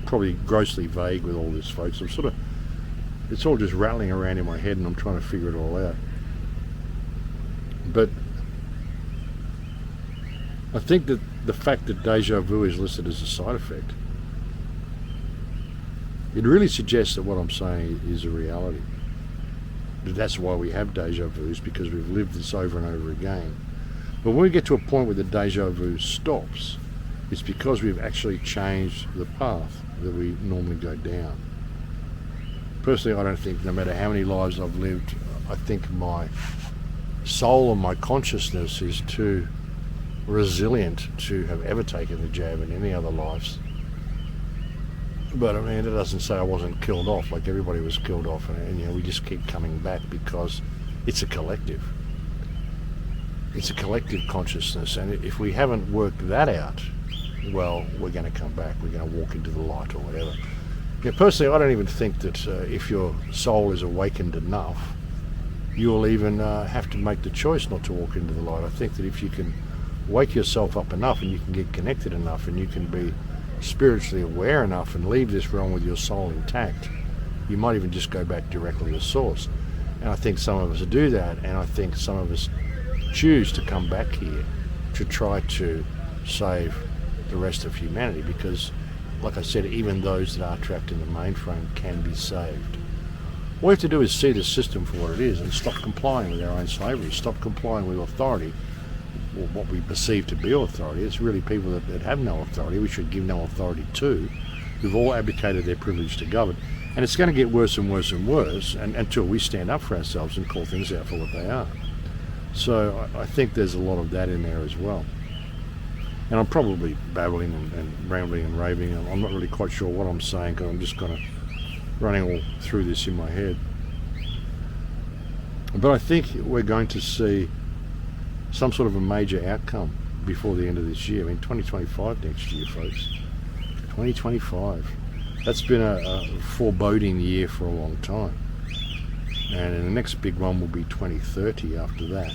probably grossly vague with all this, folks. It's all just rattling around in my head and I'm trying to figure it all out. But I think that the fact that deja vu is listed as a side effect, it really suggests that what I'm saying is a reality. That's why we have deja vus, because we've lived this over and over again. But when we get to a point where the deja vu stops, it's because we've actually changed the path that we normally go down. Personally, I don't think, no matter how many lives I've lived, I think my soul and my consciousness is too resilient to have ever taken the jab in any other lives But I mean, it doesn't say I wasn't killed off, like everybody was killed off, and you know, we just keep coming back because it's a collective. It's a collective consciousness, and if we haven't worked that out, well, we're going to come back, we're going to walk into the light or whatever. Yeah, personally, I don't even think that if your soul is awakened enough, you'll even have to make the choice not to walk into the light. I think that if you can wake yourself up enough and you can get connected enough and you can be spiritually aware enough and leave this realm with your soul intact, you might even just go back directly to source. And I think some of us do that, and I think some of us choose to come back here to try to save the rest of humanity, because, like I said, even those that are trapped in the mainframe can be saved. All we have to do is see the system for what it is and stop complying with our own slavery, stop complying with authority, or what we perceive to be authority. It's really people that have no authority, we should give no authority to, who've all abdicated their privilege to govern. And it's going to get worse and worse and worse until we stand up for ourselves and call things out for what they are. So I think there's a lot of that in there as well. And I'm probably babbling and rambling and raving. I'm not really quite sure what I'm saying, because I'm just kind of running all through this in my head. But I think we're going to see some sort of a major outcome before the end of this year. I mean, 2025 next year, folks. 2025. That's been a foreboding year for a long time. And the next big one will be 2030 after that.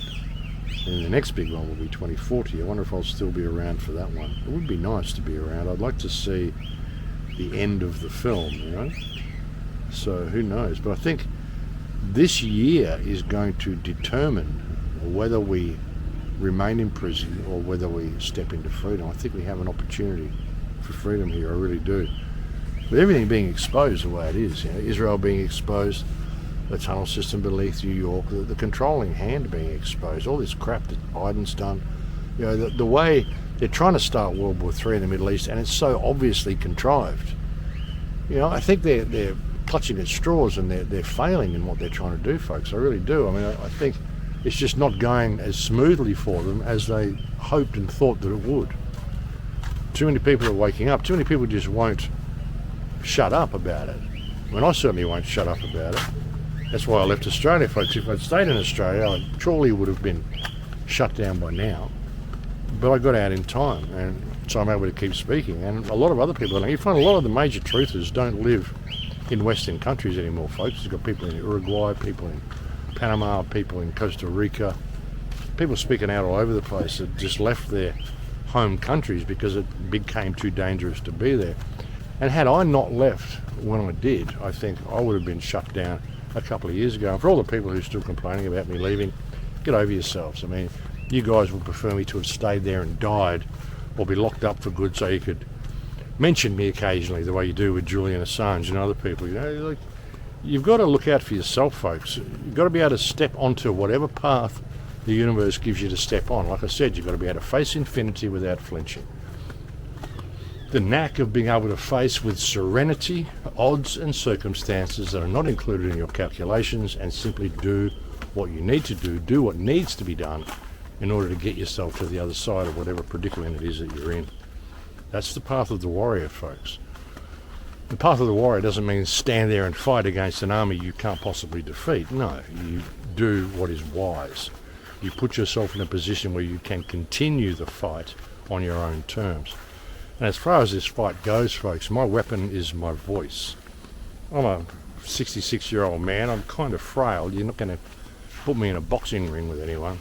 And the next big one will be 2040. I wonder if I'll still be around for that one. It would be nice to be around. I'd like to see the end of the film, you know? So who knows? But I think this year is going to determine whether we remain in prison or whether we step into freedom. I think we have an opportunity for freedom here, I really do. With everything being exposed the way it is, you know, Israel being exposed, the tunnel system beneath New York, the controlling hand being exposed, all this crap that Biden's done, you know, the way they're trying to start World War III in the Middle East, and it's so obviously contrived. You know, I think they're clutching at straws and they're failing in what they're trying to do, folks. I really do. I mean, I think it's just not going as smoothly for them as they hoped and thought that it would. Too many people are waking up. Too many people just won't shut up about it. I mean, I certainly won't shut up about it. That's why I left Australia, folks. If I'd stayed in Australia, I surely would have been shut down by now. But I got out in time, and so I'm able to keep speaking. And a lot of other people, you find a lot of the major truthers don't live in Western countries anymore, folks. You've got people in Uruguay, people in Panama, people in Costa Rica, people speaking out all over the place that just left their home countries because it became too dangerous to be there. And had I not left when I did, I think I would have been shut down a couple of years ago. And for all the people who are still complaining about me leaving, get over yourselves. I mean, you guys would prefer me to have stayed there and died, or be locked up for good so you could mention me occasionally the way you do with Julian Assange and other people. You know, like, you've got to look out for yourself, folks. You've got to be able to step onto whatever path the universe gives you to step on. Like I said, you've got to be able to face infinity without flinching. The knack of being able to face with serenity odds and circumstances that are not included in your calculations, and simply do what you need to do what needs to be done in order to get yourself to the other side of whatever predicament it is that you're in. That's the path of the warrior, folks. The path of the warrior doesn't mean stand there and fight against an army you can't possibly defeat. No, you do what is wise. You put yourself in a position where you can continue the fight on your own terms. And as far as this fight goes, folks, my weapon is my voice. I'm a 66-year-old man. I'm kind of frail. You're not going to put me in a boxing ring with anyone.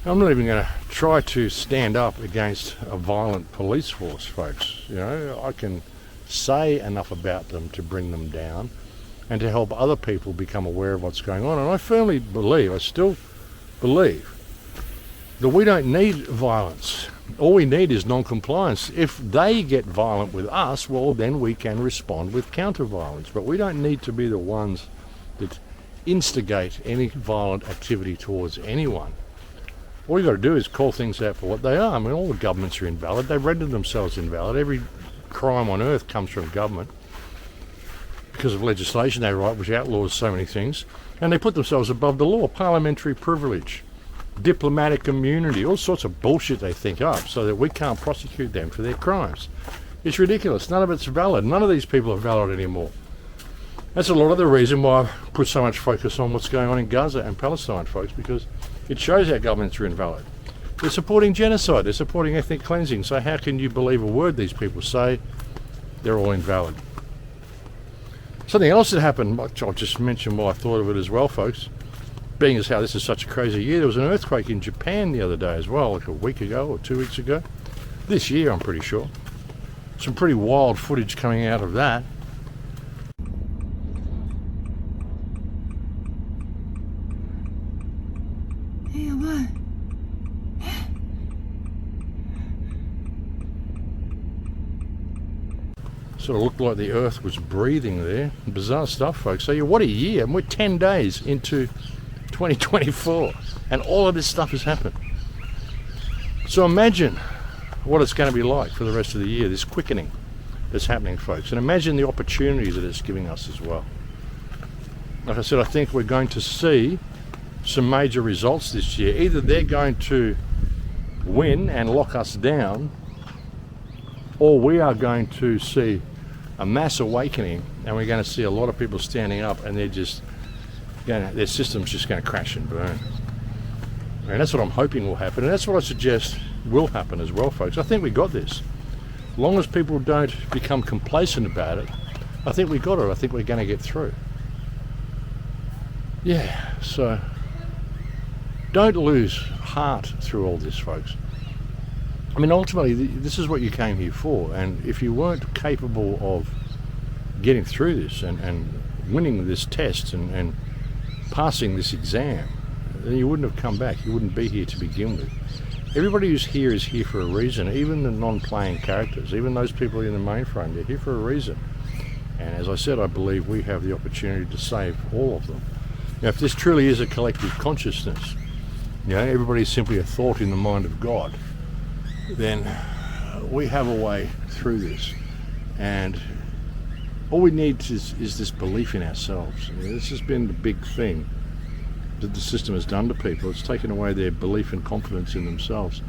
I'm not even going to try to stand up against a violent police force, folks. You know, I can say enough about them to bring them down and to help other people become aware of what's going on. And I firmly believe, I still believe, that we don't need violence. All we need is non-compliance. If they get violent with us, well, then we can respond with counter-violence. But we don't need to be the ones that instigate any violent activity towards anyone. All you've got to do is call things out for what they are. I mean, all the governments are invalid. They've rendered themselves invalid. Every crime on earth comes from government because of legislation they write which outlaws so many things. And they put themselves above the law. Parliamentary privilege, diplomatic immunity, all sorts of bullshit they think up so that we can't prosecute them for their crimes. It's ridiculous. None of it's valid. None of these people are valid anymore. That's a lot of the reason why I've put so much focus on what's going on in Gaza and Palestine, folks, because it shows our governments are invalid. They're supporting genocide. They're supporting ethnic cleansing. So how can you believe a word these people say? They're all invalid. Something else that happened, which I'll just mention while I thought of it as well, folks, being as how this is such a crazy year, there was an earthquake in Japan the other day as well, like a week ago or 2 weeks ago. This year, I'm pretty sure. Some pretty wild footage coming out of that. Sort of looked like the earth was breathing there. Bizarre stuff, folks. So what a year. And we're 10 days into 2024 and all of this stuff has happened. So imagine what it's going to be like for the rest of the year, this quickening that's happening, folks. And imagine the opportunities that it's giving us as well. Like I said, I think we're going to see some major results this year. Either they're going to win and lock us down, or we are going to see a mass awakening and we're going to see a lot of people standing up and their system's just going to crash and burn. And that's what I'm hoping will happen, and that's what I suggest will happen as well, folks. I think we got this. As long as people don't become complacent about it, I think we got it. I think we're going to get through. Yeah, so don't lose heart through all this, folks. I mean, ultimately, this is what you came here for, and if you weren't capable of getting through this and winning this test and passing this exam, then you wouldn't have come back. You wouldn't be here to begin with. Everybody who's here is here for a reason, even the non-playing characters, even those people in the mainframe, they're here for a reason. And as I said, I believe we have the opportunity to save all of them. Now, if this truly is a collective consciousness, everybody's simply a thought in the mind of God, then we have a way through this, and all we need is this belief in ourselves. This has been the big thing that the system has done to people. It's taken away their belief and confidence in themselves.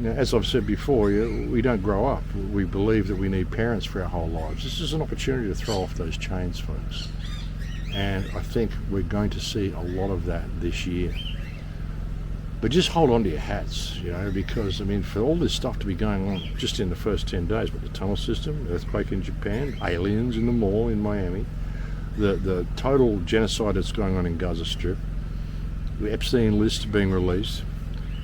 As I've said before, we don't grow up. We believe that we need parents for our whole lives. This is an opportunity to throw off those chains, folks, and I think we're going to see a lot of that this year. But just hold on to your hats, because, I mean, for all this stuff to be going on just in the first 10 days, but the tunnel system, earthquake in Japan, aliens in the mall in Miami, the total genocide that's going on in Gaza Strip, the Epstein list being released,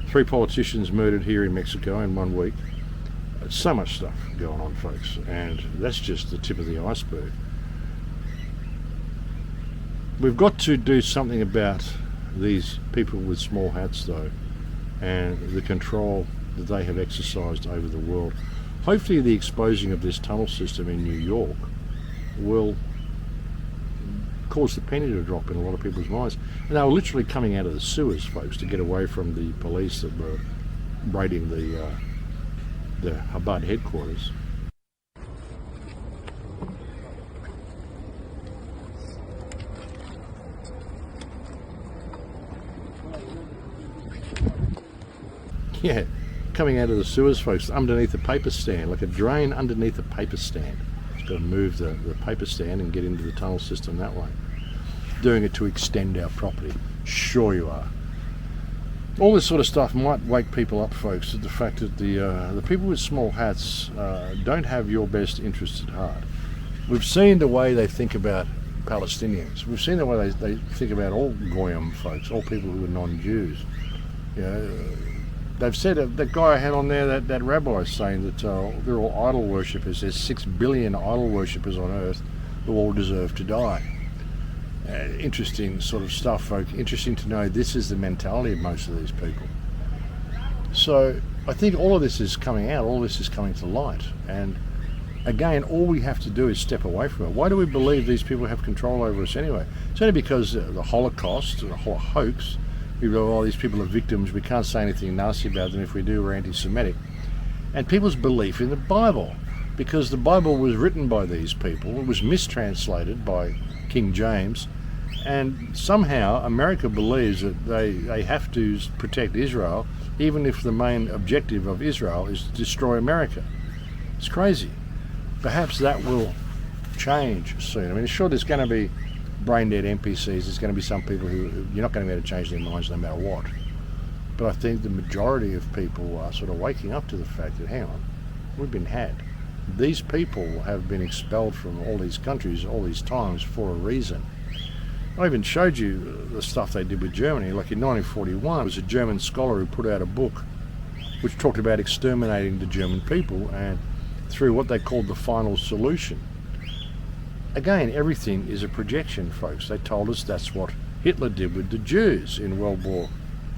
3 politicians murdered here in Mexico in 1 week. So much stuff going on, folks, and that's just the tip of the iceberg. We've got to do something about these people with small hats, though, and the control that they have exercised over the world. Hopefully the exposing of this tunnel system in New York will cause the penny to drop in a lot of people's minds. And they were literally coming out of the sewers, folks, to get away from the police that were raiding the Chabad headquarters. Yeah, coming out of the sewers, folks, underneath the paper stand, like a drain underneath a paper stand. It's got to move the paper stand and get into the tunnel system that way. Doing it to extend our property. Sure you are. All this sort of stuff might wake people up, folks, to the fact that the people with small hats don't have your best interests at heart. We've seen the way they think about Palestinians. We've seen the way they think about all Goyim folks, all people who are non-Jews. They've said, that guy I had on there, that rabbi, saying that they're all idol worshippers. There's 6 billion idol worshippers on earth who all deserve to die. Interesting sort of stuff, folks. Interesting to know this is the mentality of most of these people. So I think all of this is coming out, all this is coming to light. And again, all we have to do is step away from it. Why do we believe these people have control over us anyway? It's only because the Holocaust, the whole hoax, we go, these people are victims, we can't say anything nasty about them. If we do, we're anti-Semitic. And people's belief in the Bible, because the Bible was written by these people, it was mistranslated by King James, and somehow America believes that they have to protect Israel, even if the main objective of Israel is to destroy America. It's crazy. Perhaps that will change soon. I mean, sure, there's going to be brain dead NPCs. There's going to be some people who you're not going to be able to change their minds no matter what. But I think the majority of people are sort of waking up to the fact that, hang on, we've been had. These people have been expelled from all these countries all these times for a reason. I even showed you the stuff they did with Germany. Like in 1941, there was a German scholar who put out a book which talked about exterminating the German people and through what they called the final solution. Again, everything is a projection, folks. They told us that's what Hitler did with the Jews in World War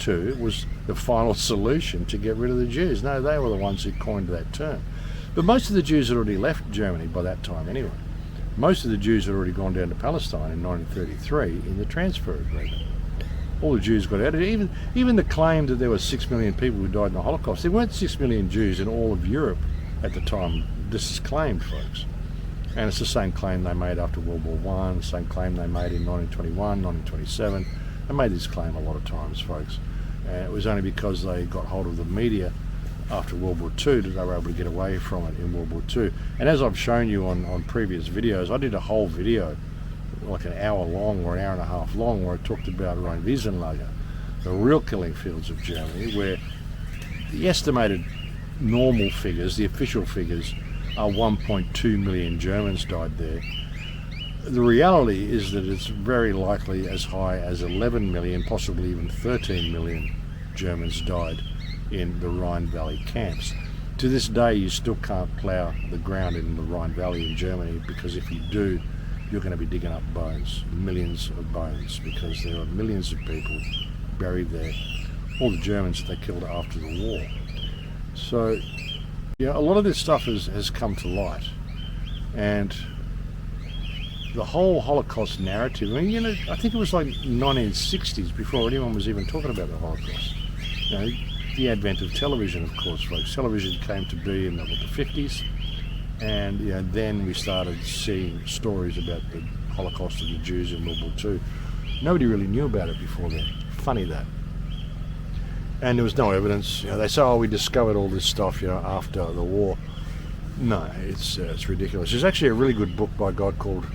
II. It was the final solution to get rid of the Jews. No, they were the ones who coined that term. But most of the Jews had already left Germany by that time anyway. Most of the Jews had already gone down to Palestine in 1933 in the transfer agreement. All the Jews got out of it. Even the claim that there were 6 million people who died in the Holocaust, there weren't 6 million Jews in all of Europe at the time this is claimed, folks. And it's the same claim they made after World War I, the same claim they made in 1921, 1927. They made this claim a lot of times, folks. And it was only because they got hold of the media after World War II that they were able to get away from it in World War II. And as I've shown you on previous videos, I did a whole video, like an hour long or an hour and a half long, where I talked about Rheinwiesenlager, the real killing fields of Germany, where the estimated normal figures, the official figures, are 1.2 million Germans died there. The reality is that it's very likely as high as 11 million, possibly even 13 million Germans died in the Rhine Valley camps. To this day, you still can't plough the ground in the Rhine Valley in Germany, because if you do, you're going to be digging up bones, millions of bones, because there are millions of people buried there, all the Germans that they killed after the war. So, yeah, a lot of this stuff has come to light, and the whole Holocaust narrative, I mean, you know, I think it was like 1960s before anyone was even talking about the Holocaust. You know, the advent of television, of course, folks. Television came to be in the 50s, and you know, then we started seeing stories about the Holocaust of the Jews in World War II. Nobody really knew about it before then. Funny that. And there was no evidence. You know, they say, oh, we discovered all this stuff, you know, after the war. No, it's ridiculous. There's actually a really good book by a guy called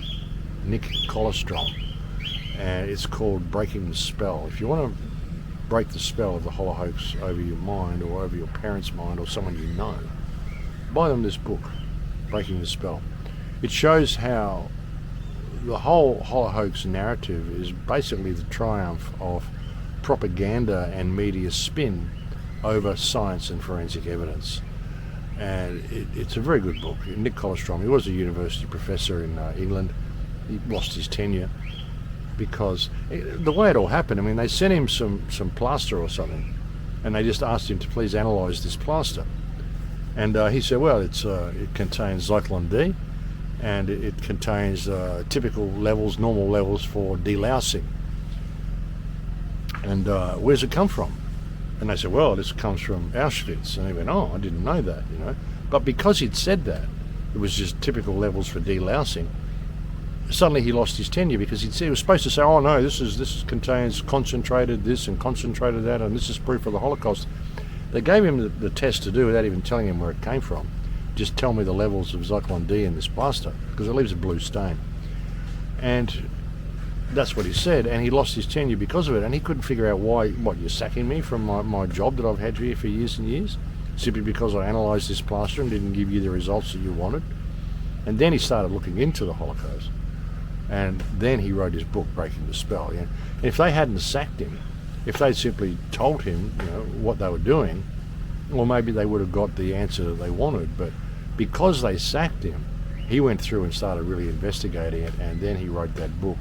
Nick Kolostrom, and it's called Breaking the Spell. If you want to break the spell of the Holocaust over your mind or over your parents' mind or someone you know, buy them this book, Breaking the Spell. It shows how the whole Holocaust narrative is basically the triumph of propaganda and media spin over science and forensic evidence. And it's a very good book. Nick Kolostrom, he was a university professor in England. He lost his tenure because the way it all happened, I mean, they sent him some plaster or something, and they just asked him to please analyse this plaster. And he said, well, it contains Zyklon D, and it contains typical levels, normal levels for delousing. And where's it come from? And they said, well, this comes from Auschwitz. And he went, oh, I didn't know that, you know. But because he'd said that, it was just typical levels for delousing, suddenly he lost his tenure, because he was supposed to say, oh no, this contains concentrated this and concentrated that, and this is proof of the Holocaust. They gave him the test to do without even telling him where it came from. Just tell me the levels of Zyklon D in this plaster, because it leaves a blue stain. And that's what he said, and he lost his tenure because of it, and he couldn't figure out why. What, you're sacking me from my job that I've had here for years and years, simply because I analysed this plaster and didn't give you the results that you wanted? And then he started looking into the Holocaust, and then he wrote his book, Breaking the Spell. You know? And if they hadn't sacked him, if they'd simply told him, you know, what they were doing, well, maybe they would have got the answer that they wanted. But because they sacked him, he went through and started really investigating it, and then he wrote that book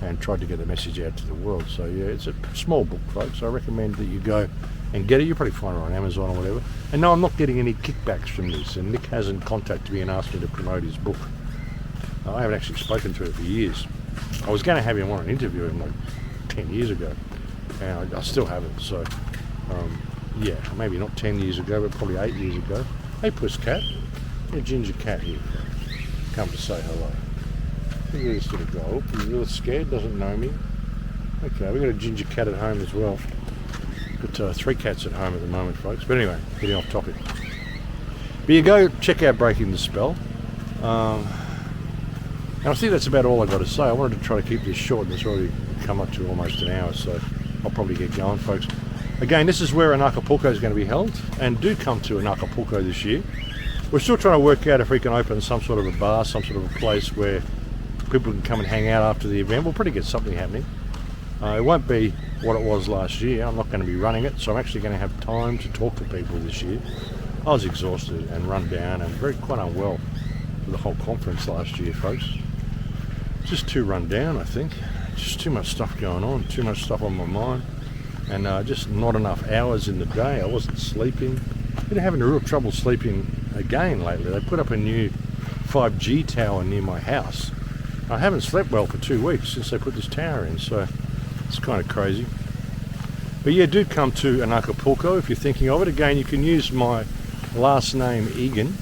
and tried to get the message out to the world. So yeah, it's a small book, folks. I recommend that you go and get it. You'll probably find it on Amazon or whatever. And no, I'm not getting any kickbacks from this, and Nick hasn't contacted me and asked me to promote his book. I haven't actually spoken to him for years. I was going to have him on an interview him like 10 years ago, and I still haven't. So yeah, maybe not 10 years ago, but probably 8 years ago. Hey, puss cat. A ginger cat here. Come to say hello. Look at this little guy. He's a little scared, doesn't know me. Okay, we've got a ginger cat at home as well. Got 3 cats at home at the moment, folks. But anyway, getting off topic. But you go check out Breaking the Spell. And I think that's about all I've got to say. I wanted to try to keep this short, and it's already come up to almost an hour, so I'll probably get going, folks. Again, this is where Acapulco is going to be held, and do come to Acapulco this year. We're still trying to work out if we can open some sort of a bar, some sort of a place where people can come and hang out after the event. We'll probably get something happening. It won't be what it was last year. I'm not going to be running it, so I'm actually going to have time to talk to people this year. I was exhausted and run down and quite unwell for the whole conference last year, folks. Just too run down, I think. Just too much stuff going on, too much stuff on my mind, and just not enough hours in the day. I wasn't sleeping. Been having a real trouble sleeping again lately. They put up a new 5G tower near my house. I haven't slept well for 2 weeks since they put this tower in, so it's kind of crazy. But yeah, do come to Acapulco if you're thinking of it. Again, you can use my last name Igan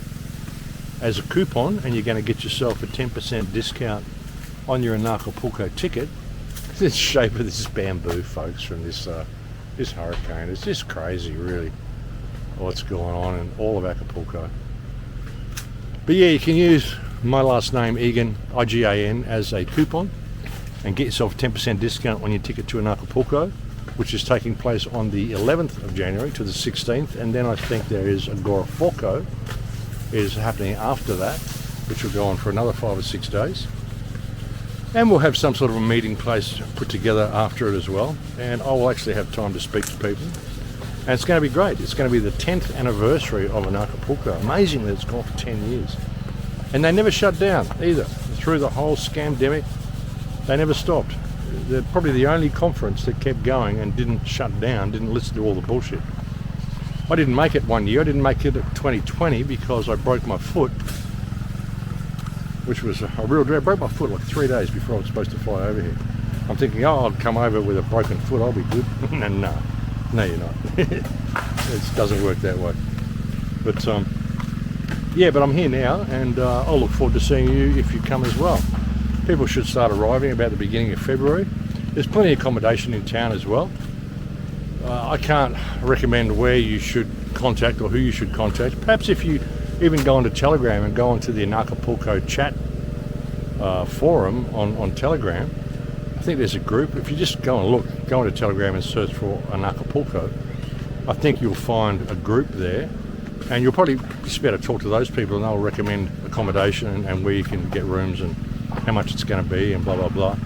as a coupon, and you're going to get yourself a 10% discount on your Acapulco ticket. The shape of this bamboo, folks, from this hurricane. It's just crazy, really, what's going on in all of Acapulco. But yeah, you can use my last name Igan, I-G-A-N, as a coupon and get yourself a 10% discount on your ticket to Acapulco, which is taking place on the 11th of January to the 16th, and then I think there is Agorafalco is happening after that, which will go on for another 5 or 6 days. And we'll have some sort of a meeting place put together after it as well, and I will actually have time to speak to people. And it's going to be great. It's going to be the 10th anniversary of Acapulco. Amazing that it's gone for 10 years. And they never shut down either. Through the whole scamdemic, they never stopped. They're probably the only conference that kept going and didn't shut down, didn't listen to all the bullshit. I didn't make it one year. I didn't make it at 2020 because I broke my foot, which was a real dread. I broke my foot like 3 days before I was supposed to fly over here. I'm thinking, oh, I'll come over with a broken foot, I'll be good. No, you're not. It doesn't work that way. But yeah, but I'm here now, and I'll look forward to seeing you if you come as well. People should start arriving about the beginning of February. There's plenty of accommodation in town as well. I can't recommend where you should contact or who you should contact. Perhaps if you even go onto Telegram and go onto the Acapulco chat forum on Telegram, I think there's a group. If you just go and look, go onto Telegram and search for Acapulco, I think you'll find a group there, and you'll probably just better talk to those people, and they'll recommend accommodation and where you can get rooms and how much it's going to be and blah blah blah.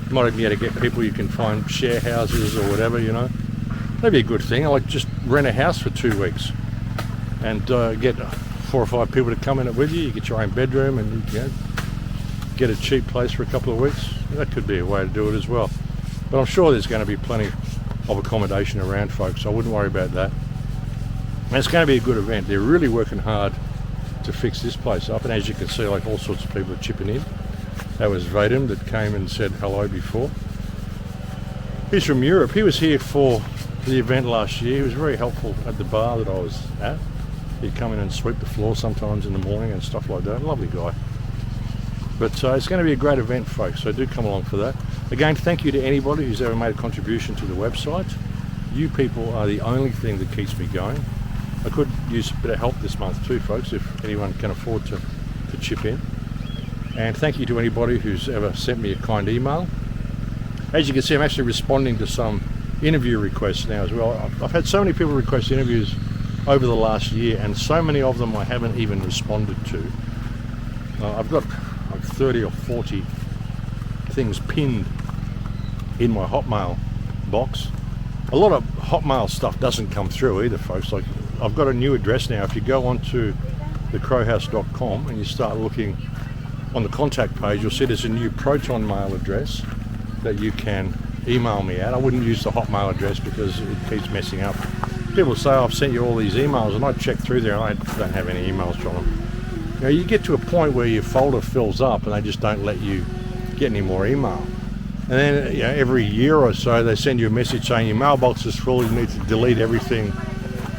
You might even be able to get people, you can find share houses or whatever, you know. That'd be a good thing. I like just rent a house for 2 weeks and get 4 or 5 people to come in it with you. You get your own bedroom and you know, get a cheap place for a couple of weeks. That could be a way to do it as well. But I'm sure there's going to be plenty of accommodation around, folks, so I wouldn't worry about that. And it's going to be a good event. They're really working hard to fix this place up, and as you can see, like, all sorts of people are chipping in. That was Vadim that came and said hello before. He's from Europe. He was here for the event last year. He was very helpful at the bar that I was at. He'd come in and sweep the floor sometimes in the morning and stuff like that. Lovely guy. But it's going to be a great event, folks, so do come along for that. Again, thank you to anybody who's ever made a contribution to the website. You people are the only thing that keeps me going. I could use a bit of help this month too, folks, if anyone can afford to chip in. And thank you to anybody who's ever sent me a kind email. As you can see, I'm actually responding to some interview requests now as well. I've had so many people request interviews over the last year, and so many of them I haven't even responded to. I've got like 30 or 40 things pinned in my Hotmail box. A lot of Hotmail stuff doesn't come through either, folks. Like, I've got a new address now. If you go onto thecrowhouse.com and you start looking on the contact page, you'll see there's a new Proton mail address that you can email me at. I wouldn't use the Hotmail address because it keeps messing up. People say, I've sent you all these emails, and I check through there and I don't have any emails from them. You know, you get to a point where your folder fills up and they just don't let you get any more email. And then, you know, every year or so they send you a message saying your mailbox is full, you need to delete everything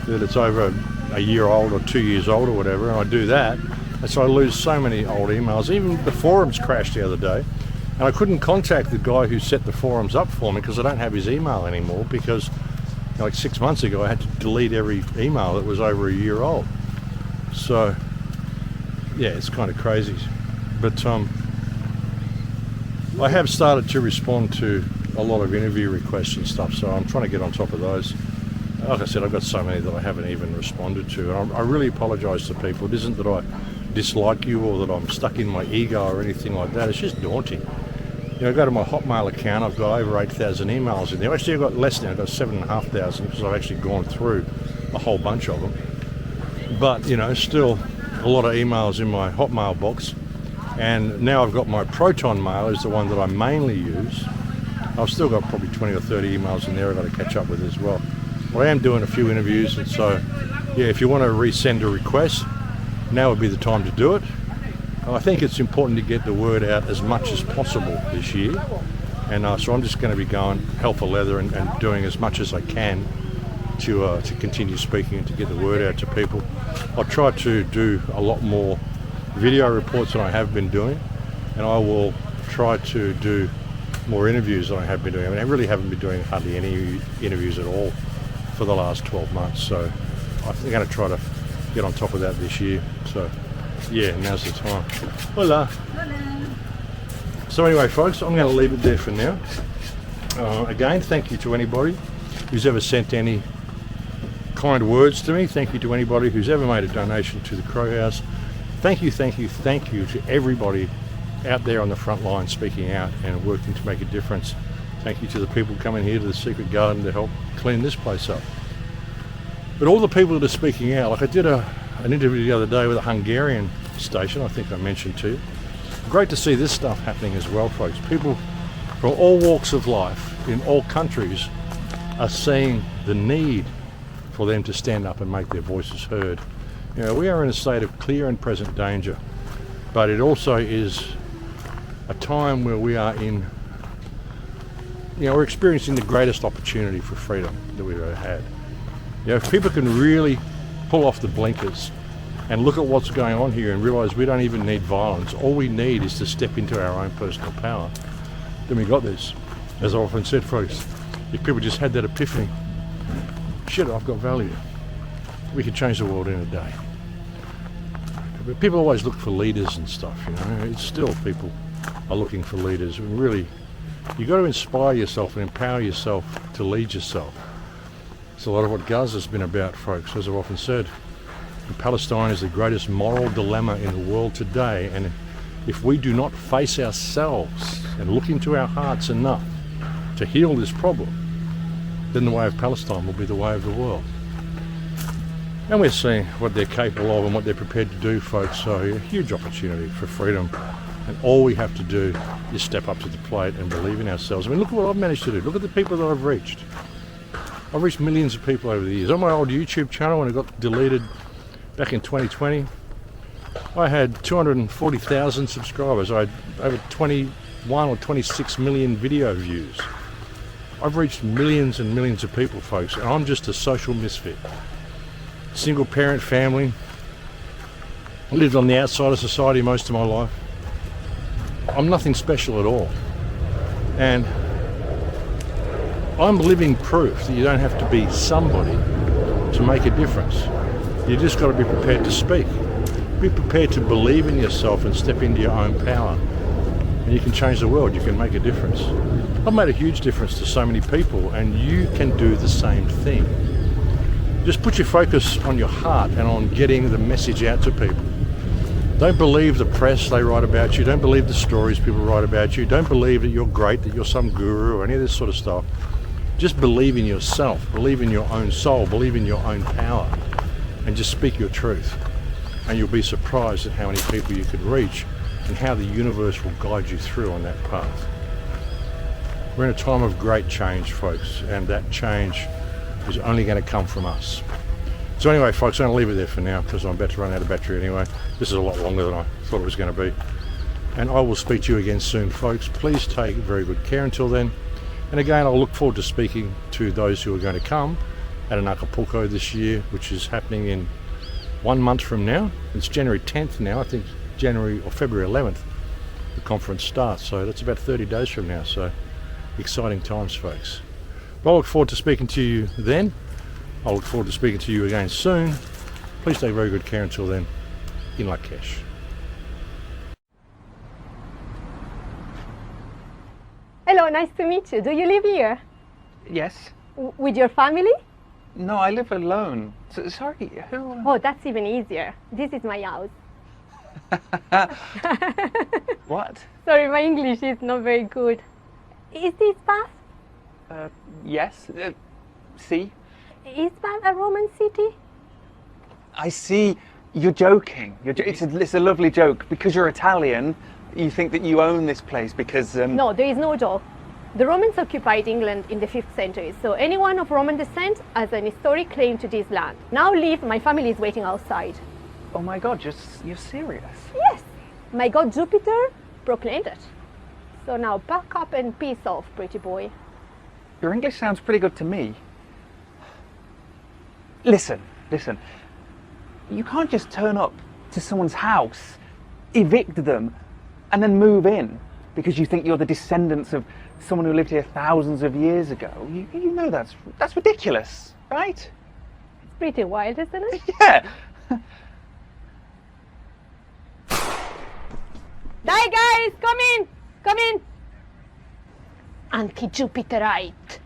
that it's over a year old or 2 years old or whatever, and I do that. And so I lose so many old emails. Even the forums crashed the other day, and I couldn't contact the guy who set the forums up for me because I don't have his email anymore, because like 6 months ago I had to delete every email that was over a year old. So, yeah, it's kind of crazy. But I have started to respond to a lot of interview requests and stuff, so I'm trying to get on top of those. Like I said, I've got so many that I haven't even responded to, and I really apologise to people. It isn't that I dislike you or that I'm stuck in my ego or anything like that. It's just daunting. You know, I go to my Hotmail account, I've got over 8,000 emails in there. Actually, I've got less now, I've got 7,500 because I've actually gone through a whole bunch of them. But, you know, still a lot of emails in my Hotmail box. And now I've got my Proton Mail is the one that I mainly use. I've still got probably 20 or 30 emails in there I've got to catch up with as well. But I am doing a few interviews, and so, yeah, if you want to resend a request, now would be the time to do it. I think it's important to get the word out as much as possible this year. And so I'm just going to be going hell for leather and doing as much as I can to continue speaking and to get the word out to people. I'll try to do a lot more video reports than I have been doing, and I will try to do more interviews than I have been doing. I mean, I really haven't been doing hardly any interviews at all for the last 12 months, so I'm going to try to get on top of that this year. So yeah, now's the time. Hola. So anyway, folks, I'm going to leave it there for now. Again, thank you to anybody who's ever sent any kind words to me. Thank you to anybody who's ever made a donation to the Crow House. Thank you to everybody out there on the front line speaking out and working to make a difference. Thank you to the people coming here to the Secret Garden to help clean this place up. But all the people that are speaking out, like I did an interview the other day with a Hungarian station, I think I mentioned to you. Great to see this stuff happening as well, folks. People from all walks of life, in all countries, are seeing the need for them to stand up and make their voices heard. You know, we are in a state of clear and present danger, but it also is a time where we are in, you know, we're experiencing the greatest opportunity for freedom that we've ever had. You know, if people can really pull off the blinkers and look at what's going on here and realise we don't even need violence, all we need is to step into our own personal power, then we got this. As I often said, folks, if people just had that epiphany, shit, I've got value, we could change the world in a day. But people always look for leaders and stuff, you know. It's still people are looking for leaders. And really, you've got to inspire yourself and empower yourself to lead yourself. It's a lot of what Gaza's been about, folks. As I've often said, Palestine is the greatest moral dilemma in the world today, and if we do not face ourselves and look into our hearts enough to heal this problem, then the way of Palestine will be the way of the world. And we're seeing what they're capable of and what they're prepared to do, folks. So a huge opportunity for freedom. And all we have to do is step up to the plate and believe in ourselves. I mean, look at what I've managed to do. Look at the people that I've reached. I've reached millions of people over the years. On my old YouTube channel, when it got deleted back in 2020, I had 240,000 subscribers. I had over 21 or 26 million video views. I've reached millions and millions of people, folks, and I'm just a social misfit. Single parent family, lived on the outside of society most of my life. I'm nothing special at all. And I'm living proof that you don't have to be somebody to make a difference. You just got to be prepared to speak. Be prepared to believe in yourself and step into your own power. And you can change the world, you can make a difference. I've made a huge difference to so many people, and you can do the same thing. Just put your focus on your heart and on getting the message out to people. Don't believe the press they write about you. Don't believe the stories people write about you. Don't believe that you're great, that you're some guru or any of this sort of stuff. Just believe in yourself. Believe in your own soul. Believe in your own power. And just speak your truth. And you'll be surprised at how many people you could reach and how the universe will guide you through on that path. We're in a time of great change, folks, and that change is only going to come from us. So anyway, folks, I'm going to leave it there for now because I'm about to run out of battery anyway. This is a lot longer than I thought it was going to be. And I will speak to you again soon, folks. Please take very good care until then. And again, I'll look forward to speaking to those who are going to come at an Acapulco this year, which is happening in 1 month from now. It's January 10th now. I think January or February 11th, the conference starts. So that's about 30 days from now. So exciting times, folks. But I look forward to speaking to you then. I look forward to speaking to you again soon. Please take very good care until then. In Lakesh. Hello, nice to meet you. Do you live here? Yes. With your family? No, I live alone. Sorry, who? Oh, that's even easier. This is my house. What? Sorry, my English is not very good. Is this Bath? Yes. See? Is Bath a Roman city? I see. You're joking. It's a lovely joke. Because you're Italian, you think that you own this place because... No, there is no joke. The Romans occupied England in the 5th century, so anyone of Roman descent has an historic claim to this land. Now leave, my family is waiting outside. Oh my God, you're serious? Yes, my god Jupiter proclaimed it. So now pack up and peace off, pretty boy. Your English sounds pretty good to me. Listen. You can't just turn up to someone's house, evict them, and then move in because you think you're the descendants of someone who lived here thousands of years ago. You know that's ridiculous, right? It's pretty wild, isn't it? Yeah. Die, guys! Come in! Anti-Jupiterite.